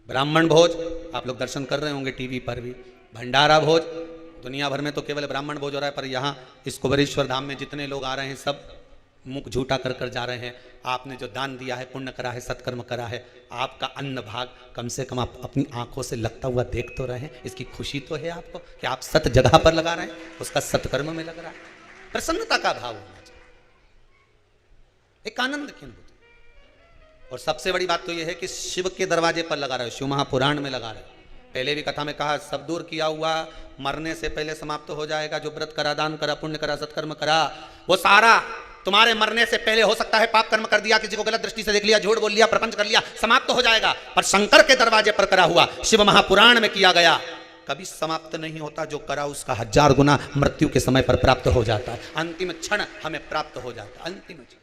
[SPEAKER 1] ब्राह्मण भोज आप लोग दर्शन कर रहे होंगे टीवी पर भी, भंडारा भोज, दुनिया भर में तो केवल ब्राह्मण भोज हो रहा है, पर यहाँ इस कुबेरेश्वर धाम में जितने लोग आ रहे हैं सब मुख झूठा कर कर जा रहे हैं। आपने जो दान दिया है, पुण्य करा है, सत्कर्म करा है, आपका अन्न भाग कम से कम आप अपनी आंखों से लगता हुआ देख तो रहे हैं। इसकी खुशी तो है आपको कि आप सत जगह पर लगा रहे हैं, उसका सत्कर्म में लग रहा है। प्रसन्नता का भाव होना चाहिए, एक आनंद की अनुभूति। और सबसे बड़ी बात तो यह है कि शिव के दरवाजे पर लगा रहे हो, शिव महापुराण में लगा रहे हो। पहले भी कथा में कहा, सब दूर किया हुआ मरने से पहले समाप्त हो जाएगा। जो व्रत करा, दान करा, पुण्य करा, सत्कर्म करा, वो सारा तुम्हारे मरने से पहले हो सकता है पाप कर्म कर दिया, किसी को गलत दृष्टि से देख लिया, झूठ बोल लिया, प्रपंच कर लिया, समाप्त हो जाएगा। पर शंकर के दरवाजे पर करा हुआ, शिव महापुराण में किया गया, कभी समाप्त नहीं होता। जो करा उसका 1000 गुना मृत्यु के समय पर प्राप्त हो जाता है, अंतिम क्षण हमें प्राप्त हो जाता है। अंतिम क्षण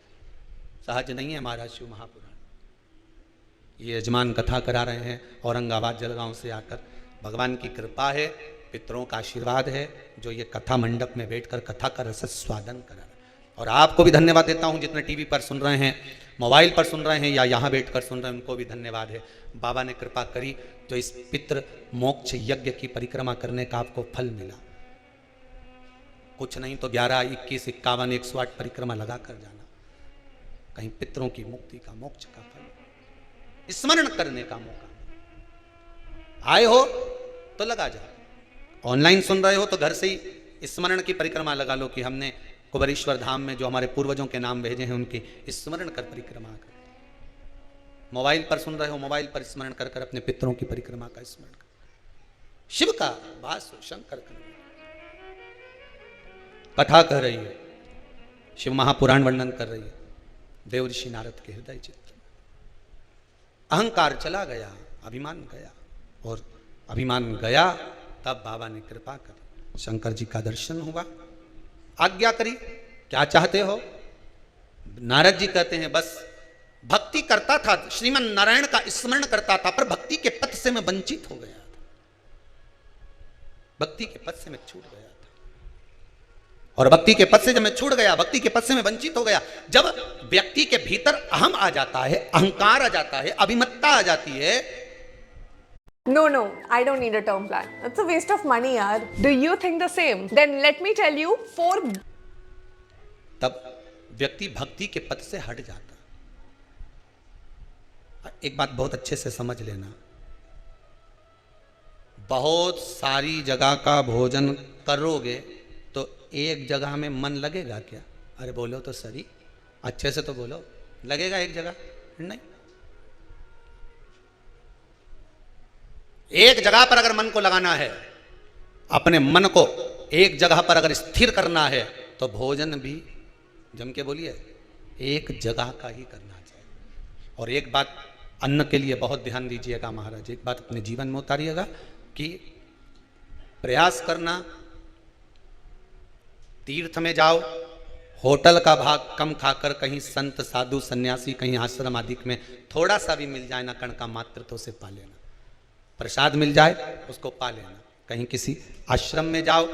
[SPEAKER 1] सहज नहीं है महाराज शिव महापुराण। ये यजमान कथा करा रहे हैं औरंगाबाद जलगांव से आकर। भगवान की कृपा है, पितरों का आशीर्वाद है, जो ये कथा मंडप में बैठकर कथा का रस स्वादन करा रहे हैं। और आपको भी धन्यवाद देता हूँ जितने टीवी पर सुन रहे हैं, मोबाइल पर सुन रहे हैं या यहाँ बैठकर सुन रहे हैं, उनको भी धन्यवाद है। बाबा ने कृपा करी जो इस पितृ मोक्ष यज्ञ की परिक्रमा करने का आपको फल मिला। कुछ नहीं तो 11, 21, 51, 108 परिक्रमा लगा कर जाना, कहीं पितरों की मुक्ति का, मोक्ष का फल, स्मरण करने का मौका। आए हो तो लगा जाओ, ऑनलाइन सुन रहे हो तो घर से ही स्मरण की परिक्रमा लगा लो कि हमने कुबेरेश्वर धाम में जो हमारे पूर्वजों के नाम भेजे हैं उनकी स्मरण कर परिक्रमा कर। मोबाइल पर सुन रहे हो, मोबाइल पर स्मरण कर कर अपने पितरों की परिक्रमा का स्मरण कर। शिव का वास शंकर कर कथा कह रही है, शिव महापुराण वर्णन कर रही है, देव ऋषि नारद के हृदय चित्र। अहंकार चला गया, अभिमान गया, और अभिमान गया तब बाबा ने कृपा करी, शंकर जी का दर्शन हुआ, आज्ञा करी, क्या चाहते हो? नारद जी कहते हैं बस भक्ति करता था, श्रीमन नारायण का स्मरण करता था, पर भक्ति के पथ से मैं वंचित हो गया था, भक्ति के पथ से मैं छूट गया था, और भक्ति के पथ से जब मैं छूट गया, भक्ति के पथ से मैं वंचित हो गया। जब व्यक्ति के भीतर अहम आ जाता है, अहंकार आ जाता है, अभिमत्ता आ जाती है।
[SPEAKER 3] No, no, I don't need a term plan. That's a waste of money, yaar. Do you think the same? Then let me tell you 4.
[SPEAKER 1] तब व्यक्ति भक्ति के पथ से हट जाता। एक बात बहुत अच्छे से समझ लेना, बहुत सारी जगह का भोजन करोगे तो एक जगह में मन लगेगा क्या? अरे बोलो तो सही, अच्छे से तो बोलो, लगेगा एक जगह? नहीं। एक जगह पर अगर मन को लगाना है, अपने मन को एक जगह पर अगर स्थिर करना है, तो भोजन भी जम के बोलिए एक जगह का ही करना चाहिए। और एक बात अन्न के लिए बहुत ध्यान दीजिएगा महाराज, एक बात अपने जीवन में उतारिएगा कि प्रयास करना, तीर्थ में जाओ, होटल का भाग कम खाकर कहीं संत साधु सन्यासी कहीं आश्रम आदि में थोड़ा सा भी मिल जाए ना कण का मात्र, तो उसे पा लेना। प्रसाद मिल जाए उसको पा लेना। कहीं किसी आश्रम में जाओ,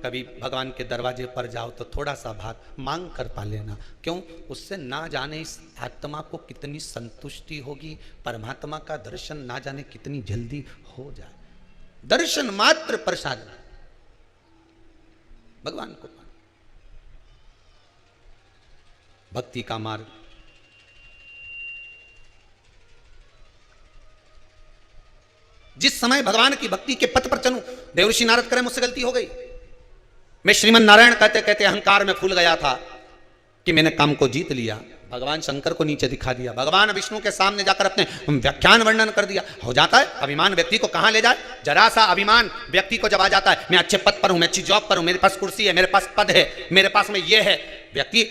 [SPEAKER 1] कभी भगवान के दरवाजे पर जाओ तो थोड़ा सा भाग मांग कर पा लेना। क्यों? उससे ना जाने इस आत्मा को कितनी संतुष्टि होगी, परमात्मा का दर्शन ना जाने कितनी जल्दी हो जाए। दर्शन मात्र प्रसाद भगवान को पाना, भक्ति का मार्ग। जिस समय भगवान की भक्ति के पथ पर चलूं, देवर्षि नारद करें मुझसे गलती हो गई, मैं श्रीमन नारायण कहते कहते अहंकार में फूल गया था कि मैंने काम को जीत लिया, भगवान शंकर को नीचे दिखा दिया, भगवान विष्णु के सामने जाकर अपने व्याख्यान वर्णन कर दिया। हो जाता है अभिमान व्यक्ति को कहां ले जाए, जरा सा अभिमान व्यक्ति को जब आ जाता है, मैं अच्छे पद पर हूं, मैं अच्छी जॉब पर हूं, मेरे पास कुर्सी है, मेरे पास पद है, मेरे पास में ये है, व्यक्ति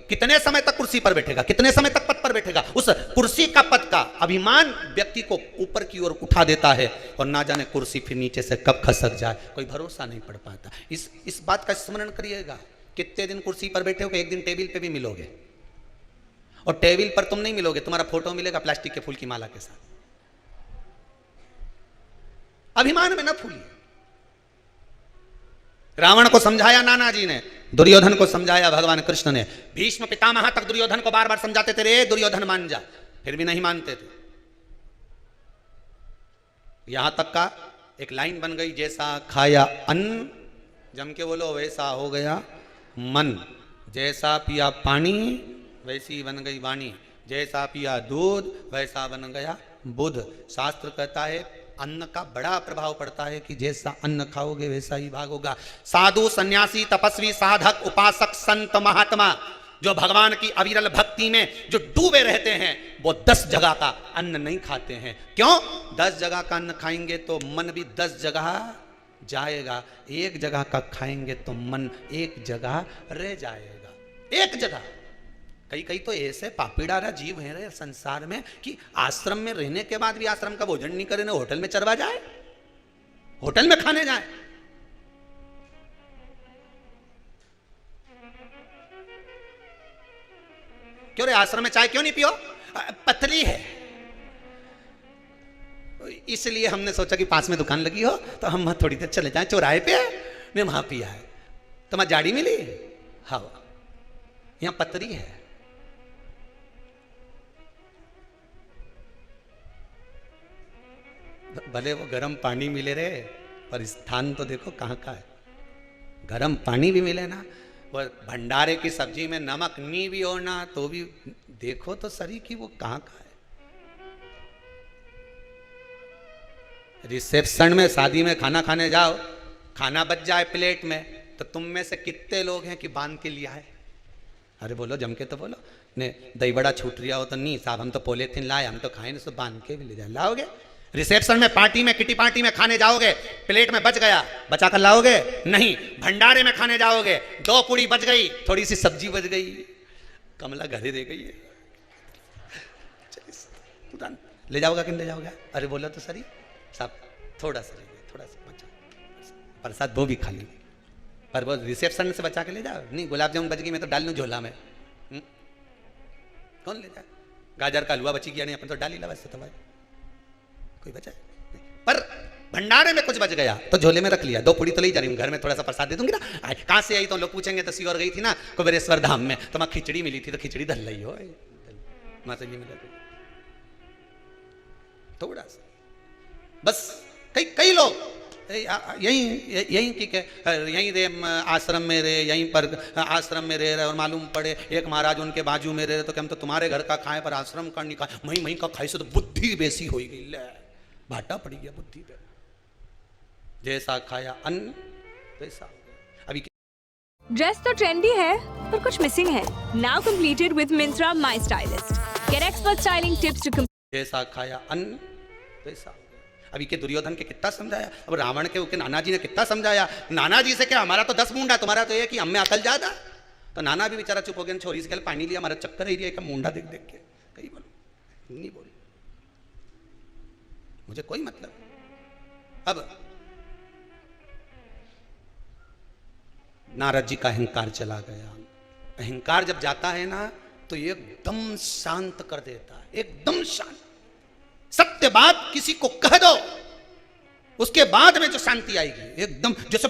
[SPEAKER 1] कितने समय तक कुर्सी पर बैठेगा, कितने समय तक पद पर बैठेगा? उस कुर्सी का पद का अभिमान व्यक्ति को ऊपर की ओर उठा देता है, और ना जाने कुर्सी फिर नीचे से कब खसक जाए, कोई भरोसा नहीं पड़ पाता। इस बात का स्मरण करिएगा। कितने दिन कुर्सी पर बैठे हो, एक दिन टेबल पे भी मिलोगे, और टेबल पर तुम नहीं मिलोगे, तुम्हारा फोटो मिलेगा प्लास्टिक के फूल की माला के साथ। अभिमान में न फूलिए। रावण को समझाया नाना जी ने, दुर्योधन को समझाया भगवान कृष्ण ने, भीष्म पितामह तक दुर्योधन को बार बार समझाते थे, रे दुर्योधन मान जा, फिर भी नहीं मानते थे। यहां तक का एक लाइन बन गई, जैसा खाया अन्न, जम के बोलो, वैसा हो गया मन, जैसा पिया पानी वैसी बन गई वाणी, जैसा पिया दूध वैसा बन गया बुध। शास्त्र कहता है अन्न का बड़ा प्रभाव पड़ता है कि जैसा अन्न खाओगे वैसा ही भाग होगा। साधु सन्यासी तपस्वी साधक उपासक संत महात्मा जो भगवान की अविरल भक्ति में जो डूबे रहते हैं, वो 10 जगह का अन्न नहीं खाते हैं। क्यों? 10 जगह का अन्न खाएंगे तो मन भी 10 जगह जाएगा, एक जगह का खाएंगे तो मन एक जगह रह जाएगा। एक जगह। कई कई तो ऐसे पापीडारा जीव हैं रे संसार में कि आश्रम में रहने के बाद भी आश्रम का भोजन नहीं करे, ना होटल में चरवा जाए, होटल में खाने जाए। क्यों रे, आश्रम में चाय क्यों नहीं पियो? पतली है, इसलिए हमने सोचा कि पास में दुकान लगी हो तो हम थोड़ी देर चले जाएं चौराहे पे, मैं वहां पिया है। तुम्हें जाड़ी मिली? हाँ, यहां पतरी है। भले वो गर्म पानी मिले रे, पर स्थान तो देखो कहाँ का है। गर्म पानी भी मिले ना, वो भंडारे की सब्जी में नमक नहीं भी हो ना, तो भी देखो तो सही कि वो कहाँ का है। रिसेप्शन में शादी में खाना खाने जाओ, खाना बच जाए प्लेट में, तो तुम में से कितने लोग हैं कि बांध के लिया है? अरे बोलो, जम के तो बोलो। ने दही बड़ा छूट रिया हो तो नहीं साहब, हम तो पॉलीथिन लाए, हम तो खाए नहीं, तो बांध के भी ले जाए लाओगे। रिसेप्शन में पार्टी में किटी पार्टी में खाने जाओगे, प्लेट में बच गया, बचा कर लाओगे? नहीं। भंडारे में खाने जाओगे, 2 पूड़ी बच गई, थोड़ी सी सब्जी बच गई, कमला घरे दे गई है, ले जाओगा कि नहीं ले जाओगा? अरे बोलो तो सही साहब, थोड़ा सा थोड़ा सा बचा, प्रसाद वो भी खा ली, पर वो रिसेप्शन से बचा के ले जाओ। नहीं गुलाब जामुन बच गई, मैं तो डाल लूँ झोला में। कौन ले जाए? गाजर का हलवा बची गया नहीं, अपन तो डाल ही ला वैसे तो भाई, कोई बचा नहीं। पर भंडारे में कुछ बच गया तो झोले में रख लिया, 2 पूड़ी तो ले जा रही हूँ, घर में थोड़ा सा प्रसाद दे दूंगी ना। कहाँ से आई तो लोग पूछेंगे तो सीहोर गई थी ना कुबेरेश्वर धाम में, तो वहाँ खिचड़ी मिली थी, तो खिचड़ी धल रही हो माता जी मिला थोड़ा सा बस। कई लोग यहीं की यहीं रे आश्रम में रे, यहीं पर आश्रम में रह रहे और मालूम पड़े एक महाराज उनके बाजू में रह रहे, तो क्या हम तो तुम्हारे घर का खाए पर आश्रम का नहीं खाए, मही का खाई से तो बुद्धि बेसी हो गई, ले भाटा पड़ी गया बुद्धि पे। जैसा खाया अन्न वैसा। अभी
[SPEAKER 4] ड्रेस तो ट्रेंडी है पर कुछ मिसिंग है। Now completed with Myntra my stylist. Get expert styling tips to
[SPEAKER 1] जैसा खाया अन्न वैसा। अभी के दुर्योधन के कितना समझाया, अब रावण के उसके नाना जी ने कितना समझाया। नाना जी से क्या, हमारा तो 10 मुंडा, तुम्हारा तो ये कि हमें अकल ज्यादा। तो नाना भी बेचारा चुप हो गया, छोरी से पानी लिया, हमारा चक्कर ही रहा मुंडा देख देख के। कहीं बोलो नहीं बोली, मुझे कोई मतलब। अब नारद जी का अहंकार चला गया। अहंकार जब जाता है ना तो एकदम शांत कर देता है, एकदम शांत। सत्य बात किसी को कह दो, उसके बाद में जो शांति आएगी एकदम, जैसे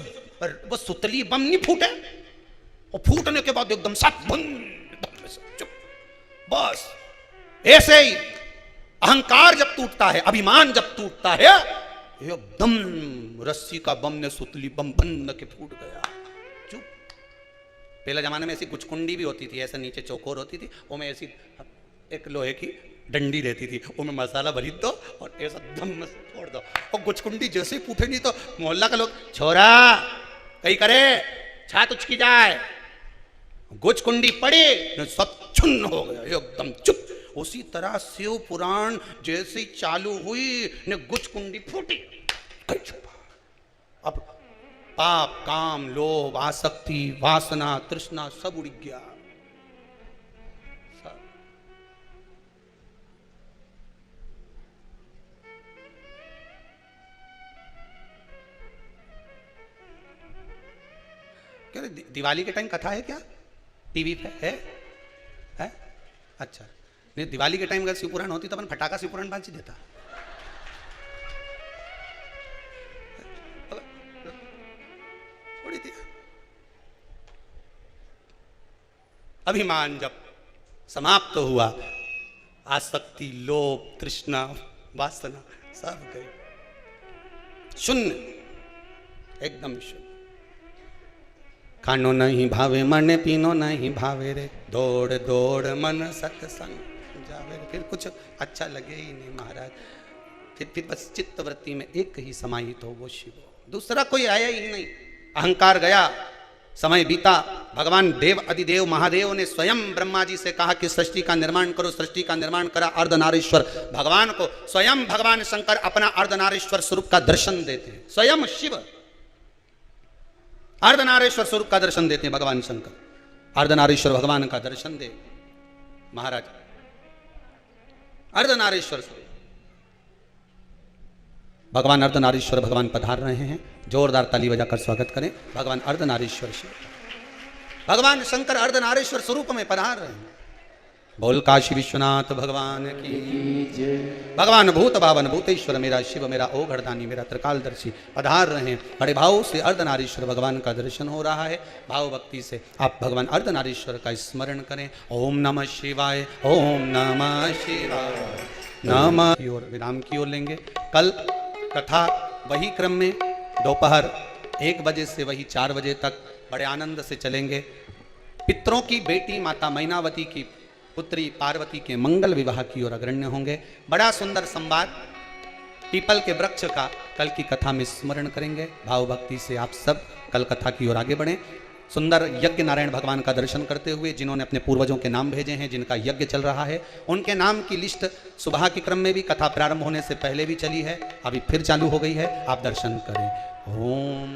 [SPEAKER 1] वो सुतली बम नहीं फूटे और फूटने के बाद एकदम साफ चुप। बस ऐसे ही अहंकार जब टूटता है, अभिमान जब टूटता है, एकदम रस्सी का बम ने सुतली बम बन के फूट गया। चुप। पहले जमाने में ऐसी गुचकुंडी भी होती थी, ऐसे नीचे चौकोर होती थी, वो में ऐसी एक लोहे की डंडी रहती थी, उसमें मसाला भरी दो और ऐसा दम में फोड़ दो, और गुचकुंडी जैसे ही फूटे नहीं तो मोहल्ला का लोग, छोरा कहीं करे छात उचकी जाए। गुचकुंडी पड़ी, सब छुन्न हो गया एकदम चुप। उसी तरह शिव पुराण जैसी चालू हुई ने गुचकुंडी फूटी। अब पाप काम लोभ आसक्ति वासना तृष्णा सब उड़ गया। क्या दिवाली के टाइम कथा है क्या टीवी पे है? अच्छा नहीं, दिवाली के टाइम अगर शिव पुराण होती तो अपन फटाका शिव पुराण बांध देता। थोड़ी थी। अभिमान जब समाप्त तो हुआ, आसक्ति लोभ तृष्णा वासना सब गई, शून्य, एकदम शून्य। खानो नहीं भावे मन, पीनो नहीं भावे रे, दौड़ दौड़ मन सत्संग जावे रे। फिर कुछ अच्छा लगे ही नहीं महाराज। फिर बस चित्तवृत्ति में एक ही समाहित हो, वो शिव, दूसरा कोई आया ही नहीं। अहंकार गया, समय बीता। भगवान देव अधिदेव महादेव ने स्वयं ब्रह्मा जी से कहा कि सृष्टि का निर्माण करो। सृष्टि का निर्माण करा अर्धनारीश्वर भगवान को। स्वयं भगवान शंकर अपना अर्धनारीश्वर स्वरूप का दर्शन देते हैं। स्वयं शिव अर्धनारीश्वर स्वरूप का दर्शन देते हैं भगवान शंकर। अर्धनारीश्वर भगवान का दर्शन दे महाराज, अर्धनारीश्वर स्वरूप भगवान अर्धनारीश्वर भगवान पधार रहे हैं। जोरदार ताली बजाकर स्वागत करें। भगवान अर्धनारीश्वर शिव, भगवान शंकर अर्धनारीश्वर स्वरूप में पधार रहे हैं। बोल काशी विश्वनाथ भगवान की। भगवान भूत भावन भूतेश्वर मेरा शिव, मेरा ओघड़दानी, मेरा त्रिकालदर्शी पधार रहे हैं। बड़े भाव से अर्धनारीश्वर भगवान का दर्शन हो रहा है। भाव भक्ति से आप भगवान अर्धनारीश्वर का स्मरण करें। ओम नमः शिवाय, ओम नमः शिवाय, नमः की ओर विराम की ओर लेंगे। कल कथा वही क्रम में दोपहर 1 बजे से वही 4 बजे तक बड़े आनंद से चलेंगे। पितरों की बेटी माता मैनावती की पुत्री पार्वती के मंगल विवाह की ओर अग्रण्य होंगे। बड़ा सुंदर संवाद पीपल के वृक्ष का कल की कथा में स्मरण करेंगे। भाव भक्ति से आप सब कल कथा की ओर आगे बढ़ें। सुंदर यज्ञ नारायण भगवान का दर्शन करते हुए जिन्होंने अपने पूर्वजों के नाम भेजे हैं, जिनका यज्ञ चल रहा है, उनके नाम की लिस्ट सुबह के क्रम में भी कथा प्रारंभ होने से पहले भी चली है, अभी फिर चालू हो गई है। आप दर्शन करें। ओम